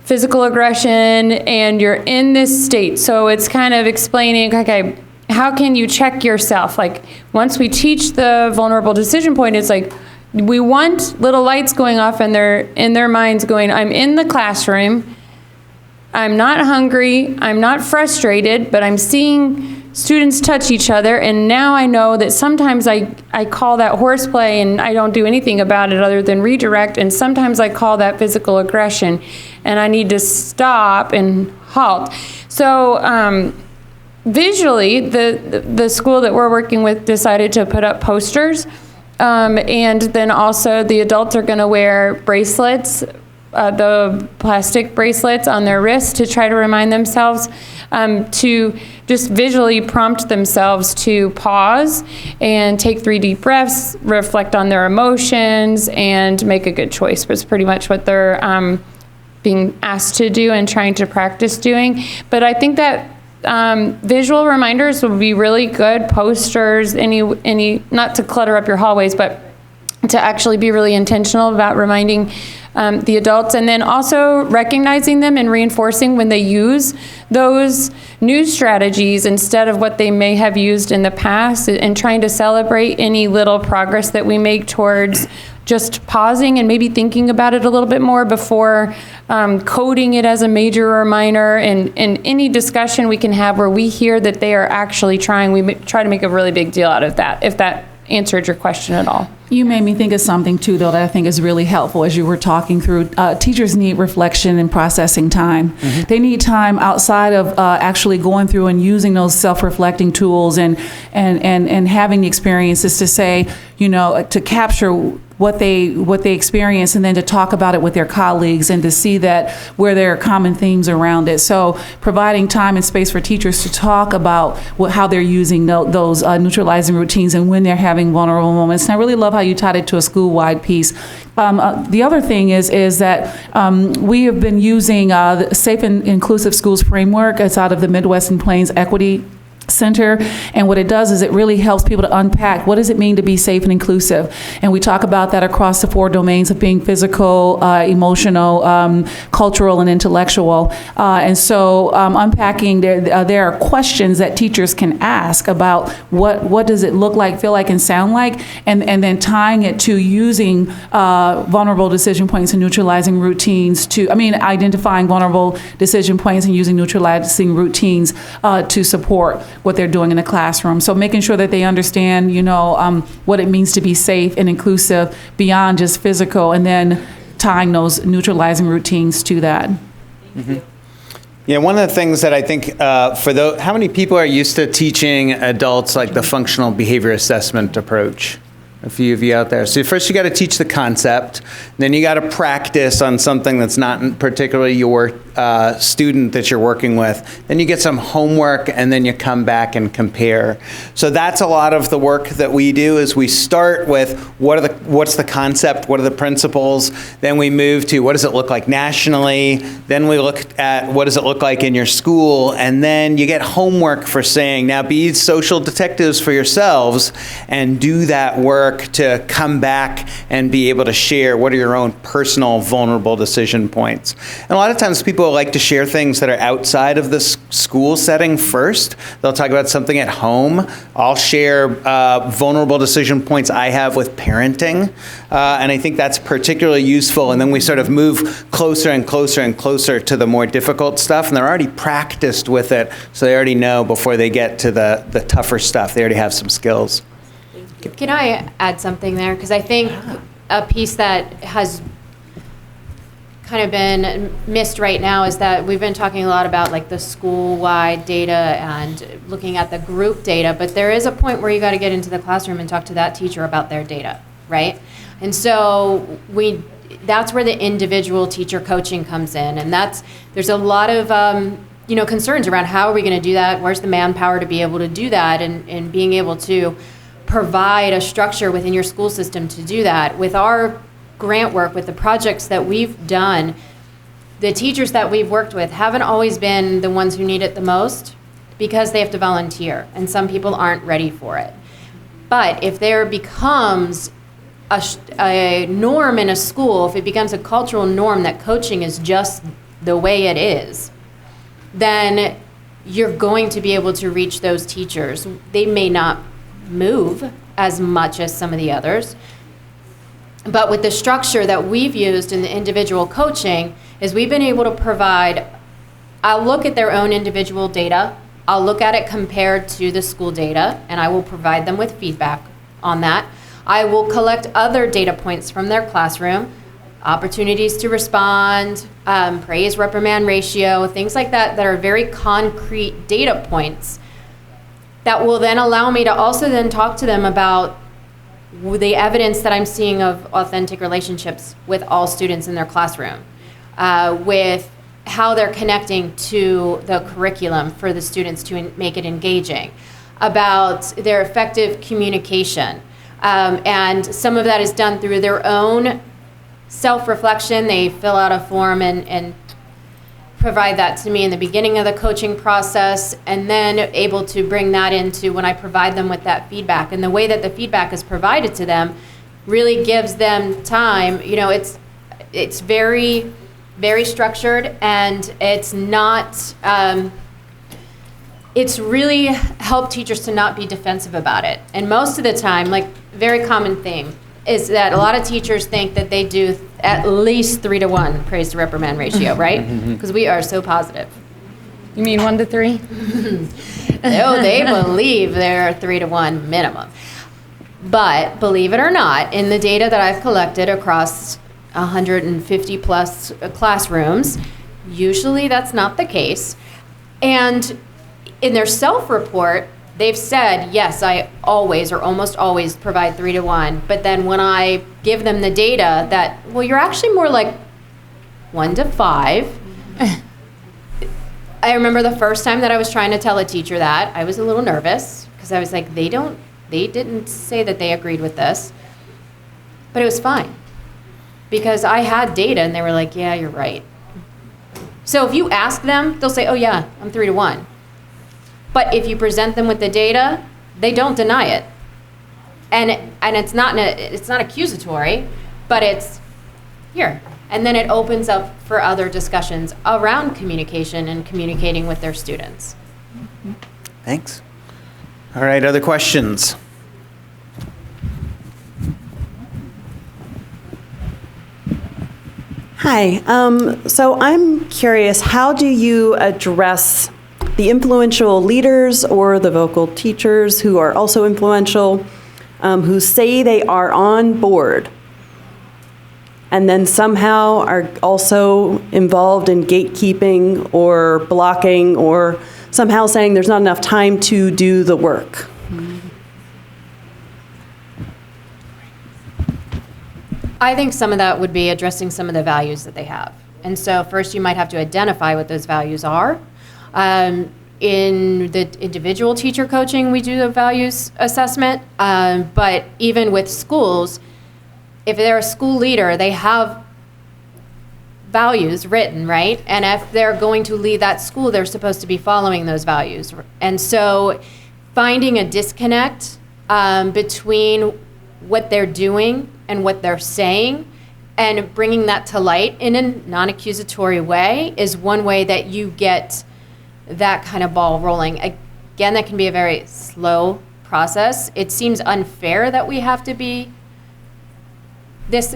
physical aggression, and you're in this state. So it's kind of explaining, okay, how can you check yourself? Like, once we teach the vulnerable decision point, it's like, we want little lights going off in their minds going, I'm in the classroom, I'm not hungry, I'm not frustrated, but I'm seeing students touch each other, and now I know that sometimes I call that horseplay and I don't do anything about it other than redirect, and sometimes I call that physical aggression, and I need to stop and halt. So visually, the school that we're working with decided to put up posters, and then also the adults are going to wear bracelets, the plastic bracelets on their wrists to try to remind themselves to just visually prompt themselves to pause and take 3 deep breaths, reflect on their emotions, and make a good choice. That's pretty much what they're being asked to do and trying to practice doing. But I think that visual reminders would be really good. Posters, any not to clutter up your hallways, but to actually be really intentional about reminding the adults, and then also recognizing them and reinforcing when they use those new strategies instead of what they may have used in the past, and trying to celebrate any little progress that we make towards just pausing and maybe thinking about it a little bit more before coding it as a major or minor. And any discussion we can have where we hear that they are actually trying, we try to make a really big deal out of that, if that answered your question at all. You made me think of something too, though, that I think is really helpful as you were talking through. Teachers need reflection and processing time. Mm-hmm. They need time outside of actually going through and using those self-reflecting tools and having the experiences to say, to capture what they experience, and then to talk about it with their colleagues and to see that where there are common themes around it. So providing time and space for teachers to talk about how they're using those neutralizing routines and when they're having vulnerable moments. And I really love how you tied it to a school-wide piece. The other thing is that we have been using the Safe and Inclusive Schools framework. It's out of the Midwest and Plains Equity center, and what it does is it really helps people to unpack what does it mean to be safe and inclusive. And we talk about that across the 4 domains of being physical, emotional, cultural, and intellectual. And so unpacking, there are questions that teachers can ask about what does it look like, feel like, and sound like, and then tying it to using vulnerable decision points and neutralizing routines identifying vulnerable decision points and using neutralizing routines to support what they're doing in the classroom. So making sure that they understand, what it means to be safe and inclusive beyond just physical, and then tying those neutralizing routines to that. Mm-hmm. Yeah, one of the things that I think how many people are used to teaching adults like the functional behavior assessment approach? A few of you out there. So first you got to teach the concept, then you got to practice on something that's not particularly your student that you're working with. Then you get some homework, and then you come back and compare. So that's a lot of the work that we do. Is we start with what's the concept, what are the principles, then we move to what does it look like nationally, then we look at what does it look like in your school, and then you get homework for saying, now be social detectives for yourselves and do that work to come back and be able to share what are your own personal vulnerable decision points. And a lot of times people like to share things that are outside of the school setting first. They'll talk about something at home. I'll share vulnerable decision points I have with parenting, and I think that's particularly useful. And then we sort of move closer and closer and closer to the more difficult stuff, and they're already practiced with it, so they already know before they get to the tougher stuff. They already have some skills. Can I add something there? Because I think a piece that has kind of been missed right now is that we've been talking a lot about like the school-wide data and looking at the group data, but there is a point where you got to get into the classroom and talk to that teacher about their data, right? And so that's where the individual teacher coaching comes in, and there's a lot of concerns around how are we going to do that? Where's the manpower to be able to do that, and being able to provide a structure within your school system to do that. With our grant work, with the projects that we've done, the teachers that we've worked with haven't always been the ones who need it the most because they have to volunteer, and some people aren't ready for it. But if there becomes a norm in a school, if it becomes a cultural norm that coaching is just the way it is, then you're going to be able to reach those teachers. They may not move as much as some of the others, but with the structure that we've used in the individual coaching is we've been able to provide, I'll look at their own individual data, I'll look at it compared to the school data, and I will provide them with feedback on that. I will collect other data points from their classroom, opportunities to respond, praise reprimand ratio, things like that are very concrete data points that will then allow me to also then talk to them about the evidence that I'm seeing of authentic relationships with all students in their classroom, with how they're connecting to the curriculum for the students to make it engaging, about their effective communication. And some of that is done through their own self-reflection. They fill out a form and provide that to me in the beginning of the coaching process, and then able to bring that into when I provide them with that feedback. And the way that the feedback is provided to them really gives them time. It's very, very structured, and it's not, it's really helped teachers to not be defensive about it. And most of the time, like, very common thing is that a lot of teachers think that they do at least 3-to-1 praise to reprimand ratio, right? Because we are so positive. You mean 1 to 3? No, they believe they're 3-to-1 minimum. But believe it or not, in the data that I've collected across 150 plus classrooms, usually that's not the case. And in their self-report, they've said, yes, I always or almost always provide 3-to-1. But then when I give them the data that, well, you're actually more like 1 to 5. I remember the first time that I was trying to tell a teacher that, I was a little nervous because I was like, they didn't say that they agreed with this. But it was fine because I had data and they were like, yeah, you're right. So if you ask them, they'll say, oh yeah, I'm 3-to-1. But if you present them with the data, they don't deny it. And it's not accusatory, but it's here. And then it opens up for other discussions around communication and communicating with their students. Thanks. All right, other questions? Hi. So I'm curious, how do you address the influential leaders or the vocal teachers who are also influential, who say they are on board and then somehow are also involved in gatekeeping or blocking or somehow saying there's not enough time to do the work? I think some of that would be addressing some of the values that they have. And so first you might have to identify what those values are. In the individual teacher coaching, we do a values assessment. But even with schools, if they're a school leader, they have values written, right? And if they're going to lead that school, they're supposed to be following those values. And so finding a disconnect between what they're doing and what they're saying and bringing that to light in a non-accusatory way is one way that you get that kind of ball rolling. Again, that can be a very slow process. It seems unfair that we have to be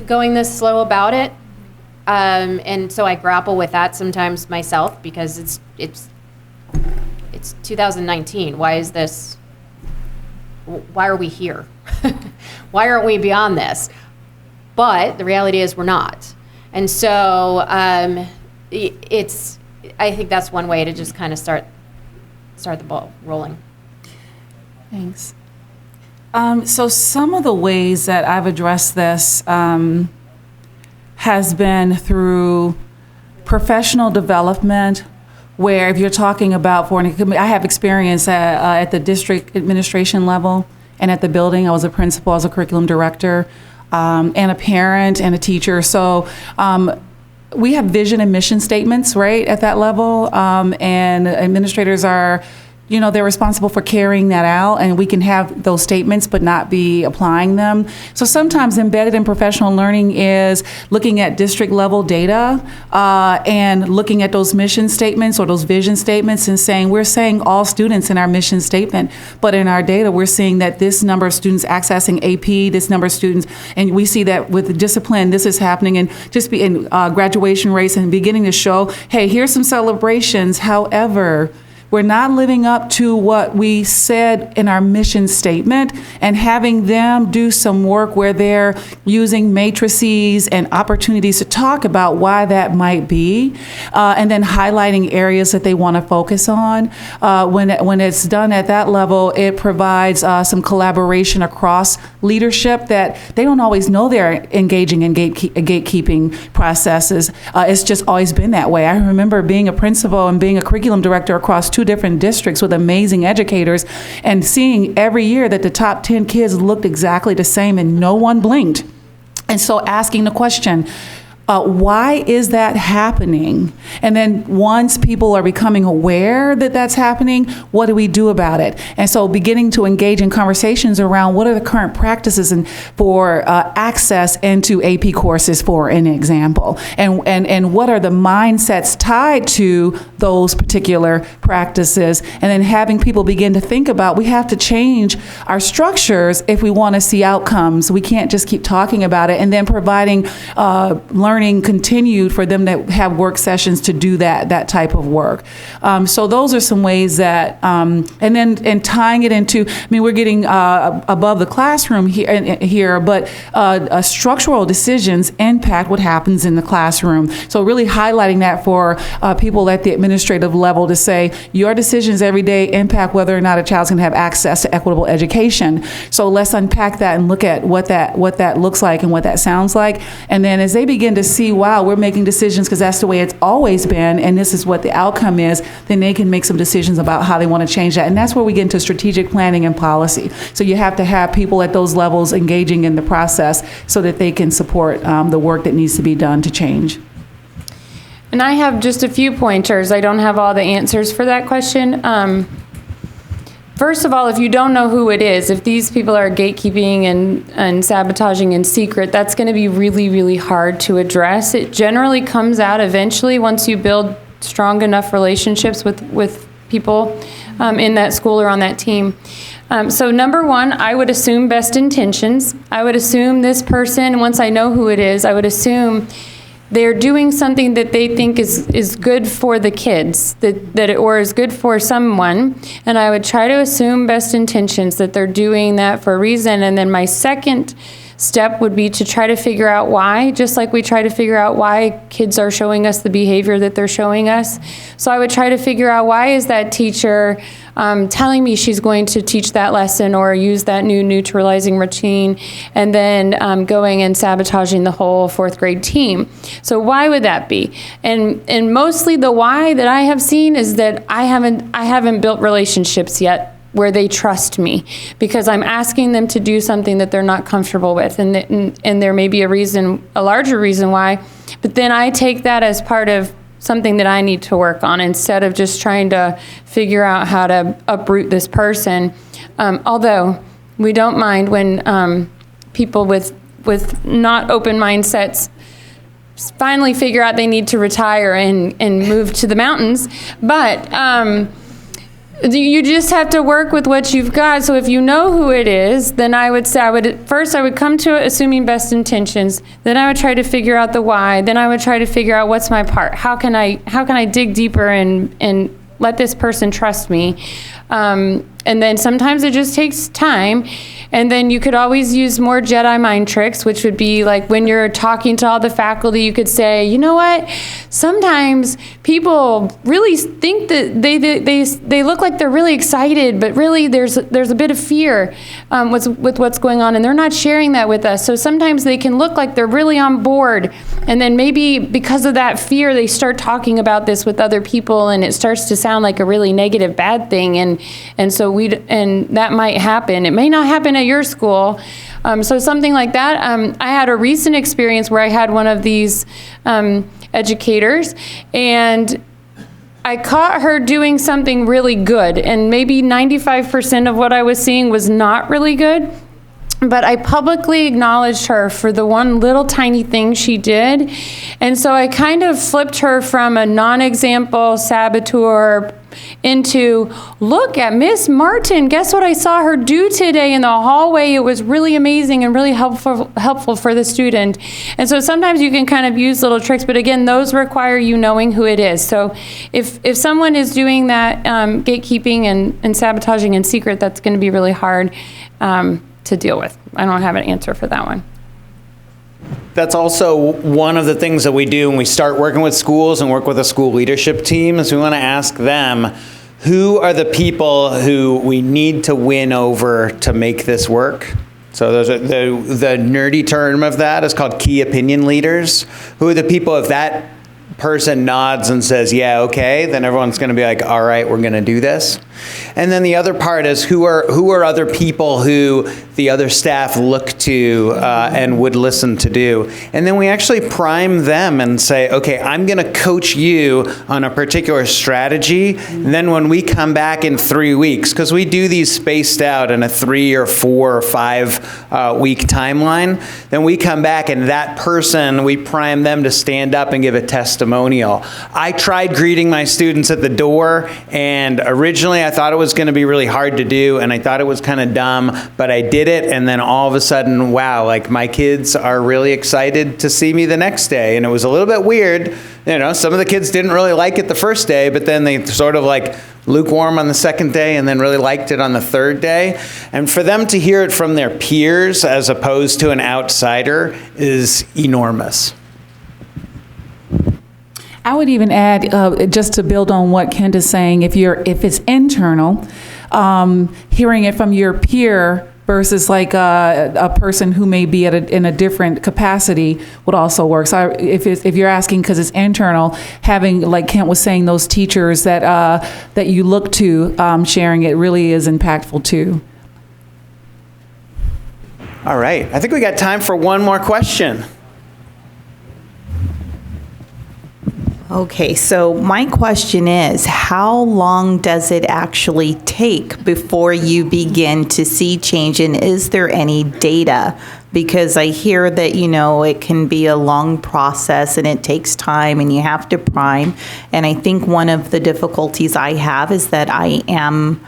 going this slow about it. And so I grapple with that sometimes myself because it's 2019. Why are we here? Why aren't we beyond this? But the reality is we're not. And so I think that's one way to just kind of start the ball rolling. Thanks. So some of the ways that I've addressed this has been through professional development, where if you're talking about, I have experience at the district administration level and at the building. I was a principal, I was a curriculum director, and a parent and a teacher. So we have vision and mission statements, right, at that level, and administrators are, they're responsible for carrying that out, and we can have those statements but not be applying them. So sometimes embedded in professional learning is looking at district level data and looking at those mission statements or those vision statements and saying, we're saying all students in our mission statement, but in our data we're seeing that this number of students accessing AP, this number of students, and we see that with discipline this is happening, and just in graduation rates, and beginning to show, hey, here's some celebrations. However, we're not living up to what we said in our mission statement, and having them do some work where they're using matrices and opportunities to talk about why that might be, and then highlighting areas that they want to focus on. When it's done at that level, it provides some collaboration across leadership that they don't always know they're engaging in gatekeeping processes. It's just always been that way. I remember being a principal and being a curriculum director across two different districts with amazing educators and seeing every year that the top 10 kids looked exactly the same and no one blinked. And so asking the question, why is that happening? And then once people are becoming aware that that's happening, what do we do about it? And so beginning to engage in conversations around what are the current practices for access into AP courses, for an example, and what are the mindsets tied to those particular practices, and then having people begin to think about, we have to change our structures if we want to see outcomes. We can't just keep talking about it, and then providing learning continued for them to have work sessions to do that type of work. So those are some ways that, and tying it into, we're getting above the classroom here, but structural decisions impact what happens in the classroom. So really highlighting that for people at the administrative level to say, your decisions every day impact whether or not a child's going to have access to equitable education. So let's unpack that and look at what that looks like and what that sounds like. And then as they begin to see, wow, we're making decisions because that's the way it's always been, and this is what the outcome is, then they can make some decisions about how they want to change that. And that's where we get into strategic planning and policy. So you have to have people at those levels engaging in the process so that they can support the work that needs to be done to change. And I have just a few pointers. I don't have all the answers for that question. first of all, if you don't know who it is, if these people are gatekeeping and sabotaging in secret, that's going to be really, really hard to address. It generally comes out eventually once you build strong enough relationships with people in that school or on that team. So number one, I would assume best intentions. I would assume this person, once I know who it is, I would assume they're doing something that they think is good for the kids, or is good for someone, and I would try to assume best intentions, that they're doing that for a reason. And then my second step would be to try to figure out why, just like we try to figure out why kids are showing us the behavior that they're showing us. So I would try to figure out, why is that teacher telling me she's going to teach that lesson or use that new neutralizing routine, and then going and sabotaging the whole fourth grade team. So why would that be? And mostly the why that I have seen is that I haven't built relationships yet where they trust me, because I'm asking them to do something that they're not comfortable with, and there may be a larger reason why, but then I take that as part of something that I need to work on, instead of just trying to figure out how to uproot this person. Although we don't mind when people with not open mindsets finally figure out they need to retire and move to the mountains, but you just have to work with what you've got. So if you know who it is, then I would say, I would come to it assuming best intentions. Then I would try to figure out the why. Then I would try to figure out what's my part. How can I dig deeper and let this person trust me? And then sometimes it just takes time. And then you could always use more Jedi mind tricks, which would be like when you're talking to all the faculty, you could say, you know what? Sometimes people really think that they look like they're really excited, but really there's a bit of fear with what's going on, and they're not sharing that with us. So sometimes they can look like they're really on board, and then maybe because of that fear, they start talking about this with other people, and it starts to sound like a really negative, bad thing, and so that might happen. It may not happen at your school. So something like that. I had a recent experience where I had one of these educators, and I caught her doing something really good, and maybe 95% of what I was seeing was not really good. But I publicly acknowledged her for the one little tiny thing she did. And so I kind of flipped her from a non-example saboteur into, look at Miss Martin, guess what I saw her do today in the hallway? It was really amazing and really helpful for the student. And so sometimes you can kind of use little tricks, but again, those require you knowing who it is. So if someone is doing that gatekeeping and sabotaging in secret, that's going to be really hard to deal with. I don't have an answer for that one. That's also one of the things that we do when we start working with schools and work with a school leadership team, is we want to ask them, who are the people who we need to win over to make this work? So the nerdy term of that is called key opinion leaders. Who are the people, if that person nods and says, yeah, okay, then everyone's going to be like, all right, we're going to do this. And then the other part is, who are other people who the other staff look to and would listen to do. And then we actually prime them and say, okay, I'm going to coach you on a particular strategy. And then when we come back in 3 weeks, because we do these spaced out in a 3 or 4 or 5 week timeline, then we come back and that person, we prime them to stand up and give a testimonial. I tried greeting my students at the door, and originally I thought it was going to be really hard to do, and I thought it was kind of dumb, but I did it, and then all of a sudden, wow, like my kids are really excited to see me the next day. And it was a little bit weird. You know, some of the kids didn't really like it the first day, but then they sort of like lukewarm on the second day and then really liked it on the third day. And for them to hear it from their peers as opposed to an outsider is enormous. I would even add, just to build on what Kent is saying, if it's internal, hearing it from your peer versus like a person who may be in a different capacity would also work. So if you're asking because it's internal, having, like Kent was saying, those teachers that you look to, sharing it really is impactful too. All right, I think we got time for one more question. Okay, so my question is, how long does it actually take before you begin to see change, and is there any data? Because I hear that, it can be a long process and it takes time and you have to prime. And I think one of the difficulties I have is that I am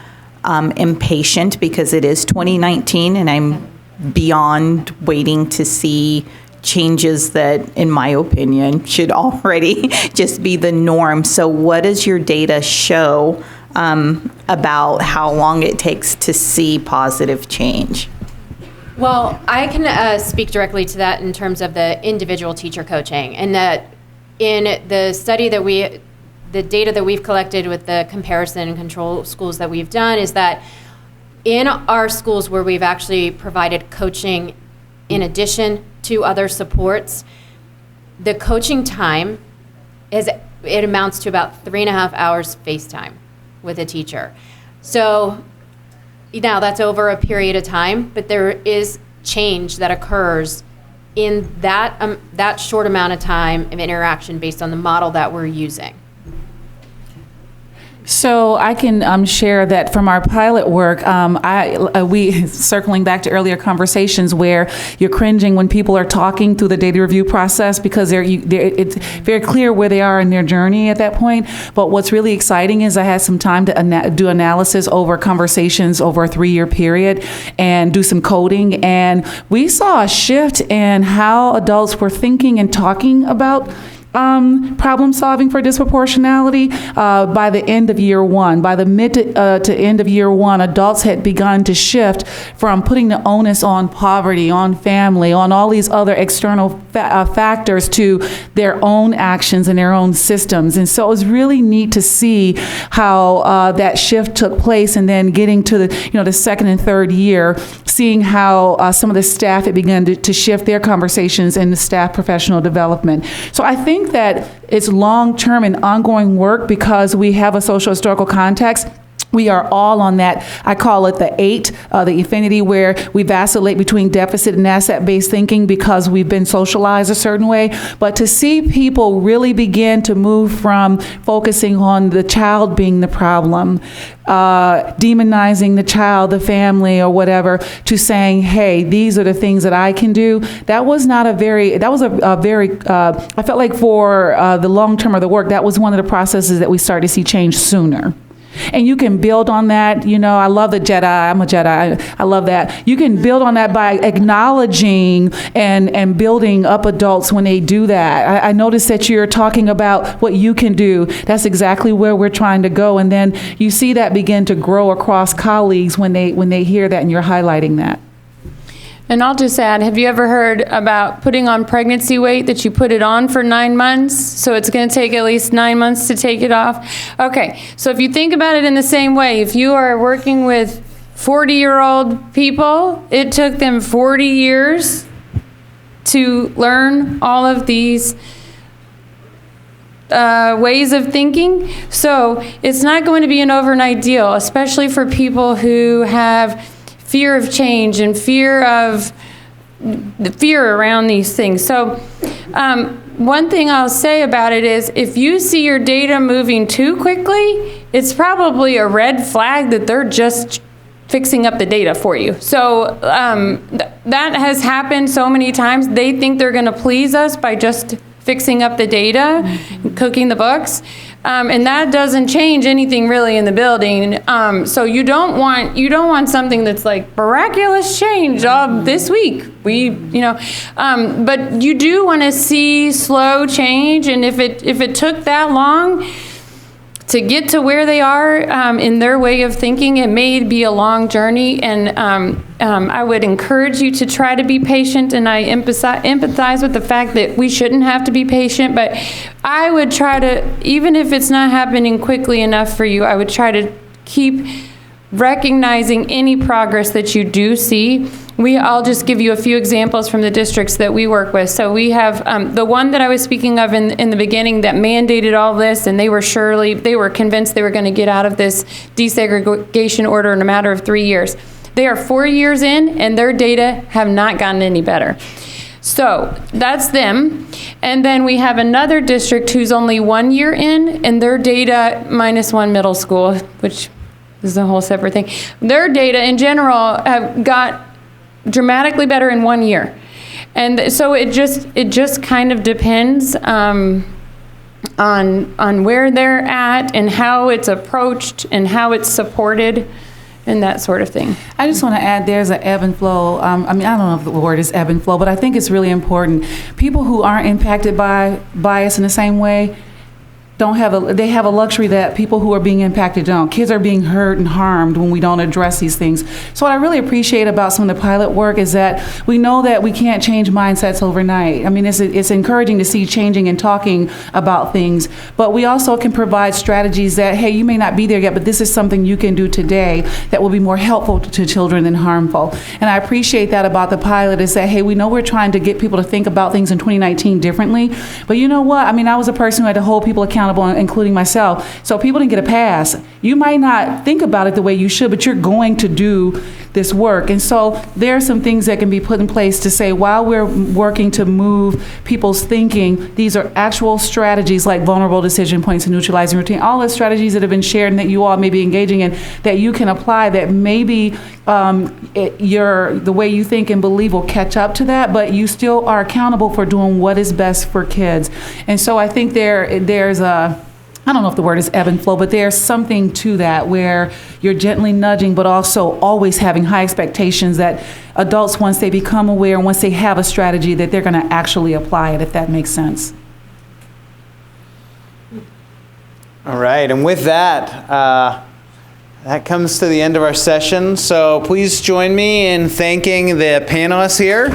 impatient because it is 2019 and I'm beyond waiting to see changes that, in my opinion, should already just be the norm. So what does your data show about how long it takes to see positive change? Well, I can speak directly to that in terms of the individual teacher coaching, and that in the study that the data that we've collected with the comparison and control schools that we've done is that in our schools where we've actually provided coaching in addition to other supports, the coaching time it amounts to about 3.5 hours face time with a teacher. So now that's over a period of time, but there is change that occurs in that short amount of time of interaction based on the model that we're using. So I can share that from our pilot work, we circling back to earlier conversations where you're cringing when people are talking through the data review process because it's very clear where they are in their journey at that point. But what's really exciting is I had some time to do analysis over conversations over a 3-year period and do some coding. And we saw a shift in how adults were thinking and talking about problem solving for disproportionality by the end of year 1. By the mid to end of year 1, adults had begun to shift from putting the onus on poverty, on family, on all these other external factors to their own actions and their own systems. And so it was really neat to see how that shift took place, and then getting to the second and third year, seeing how some of the staff had begun to shift their conversations in the staff professional development. So I think that it's long-term and ongoing work because we have a social historical context. We are all on that, I call it the 8, the affinity, where we vacillate between deficit and asset-based thinking because we've been socialized a certain way. But to see people really begin to move from focusing on the child being the problem, demonizing the child, the family, or whatever, to saying, hey, these are the things that I can do, I felt like for the long term of the work, that was one of the processes that we started to see change sooner. And you can build on that. I love the Jedi. I'm a Jedi. I love that. You can build on that by acknowledging and building up adults when they do that. I noticed that you're talking about what you can do. That's exactly where we're trying to go. And then you see that begin to grow across colleagues when they hear that and you're highlighting that. And I'll just add, have you ever heard about putting on pregnancy weight, that you put it on for 9 months, so it's going to take at least 9 months to take it off? Okay, so if you think about it in the same way, if you are working with 40-year-old people, it took them 40 years to learn all of these ways of thinking. So it's not going to be an overnight deal, especially for people who have fear of change and fear around these things. So one thing I'll say about it is, if you see your data moving too quickly, it's probably a red flag that they're just fixing up the data for you. So that has happened so many times. They think they're going to please us by just fixing up the data, and cooking the books. And that doesn't change anything really in the building. So you don't want something that's like miraculous change this week. But you do want to see slow change. And if it took that long to get to where they are in their way of thinking, it may be a long journey. And I would encourage you to try to be patient. And I empathize with the fact that we shouldn't have to be patient. But I would try to, even if it's not happening quickly enough for you, I would try to keep recognizing any progress that you do see. I'll just give you a few examples from the districts that we work with. So we have the one that I was speaking of in the beginning that mandated all this, and they were convinced they were going to get out of this desegregation order in a matter of 3 years. They are 4 years in, and their data have not gotten any better. So that's them. And then we have another district who's only 1 year in, and their data -1 middle school, which is a whole separate thing. Their data in general have got dramatically better in 1 year. And so it just kind of depends on where they're at and how it's approached and how it's supported and that sort of thing. I just want to add, there's an ebb and flow. I don't know if the word is ebb and flow, but I think it's really important. People who aren't impacted by bias in the same way they have a luxury that people who are being impacted don't. Kids are being hurt and harmed when we don't address these things. So what I really appreciate about some of the pilot work is that we know that we can't change mindsets overnight. I mean, it's encouraging to see changing and talking about things, but we also can provide strategies that, hey, you may not be there yet, but this is something you can do today that will be more helpful to children than harmful. And I appreciate that about the pilot is that, hey, we know we're trying to get people to think about things in 2019 differently, but you know what? I mean, I was a person who had to hold people accountable, including myself. So people didn't get a pass. You might not think about it the way you should, but you're going to do this work. And so there are some things that can be put in place to say, while we're working to move people's thinking, these are actual strategies like vulnerable decision points and neutralizing routine, all the strategies that have been shared and that you all may be engaging in that you can apply that maybe the way you think and believe will catch up to that, but you still are accountable for doing what is best for kids. And so I think there's I don't know if the word is ebb and flow, but there's something to that where you're gently nudging, but also always having high expectations that adults, once they become aware, once they have a strategy, that they're going to actually apply it, if that makes sense. All right, and with that, that comes to the end of our session. So please join me in thanking the panelists here.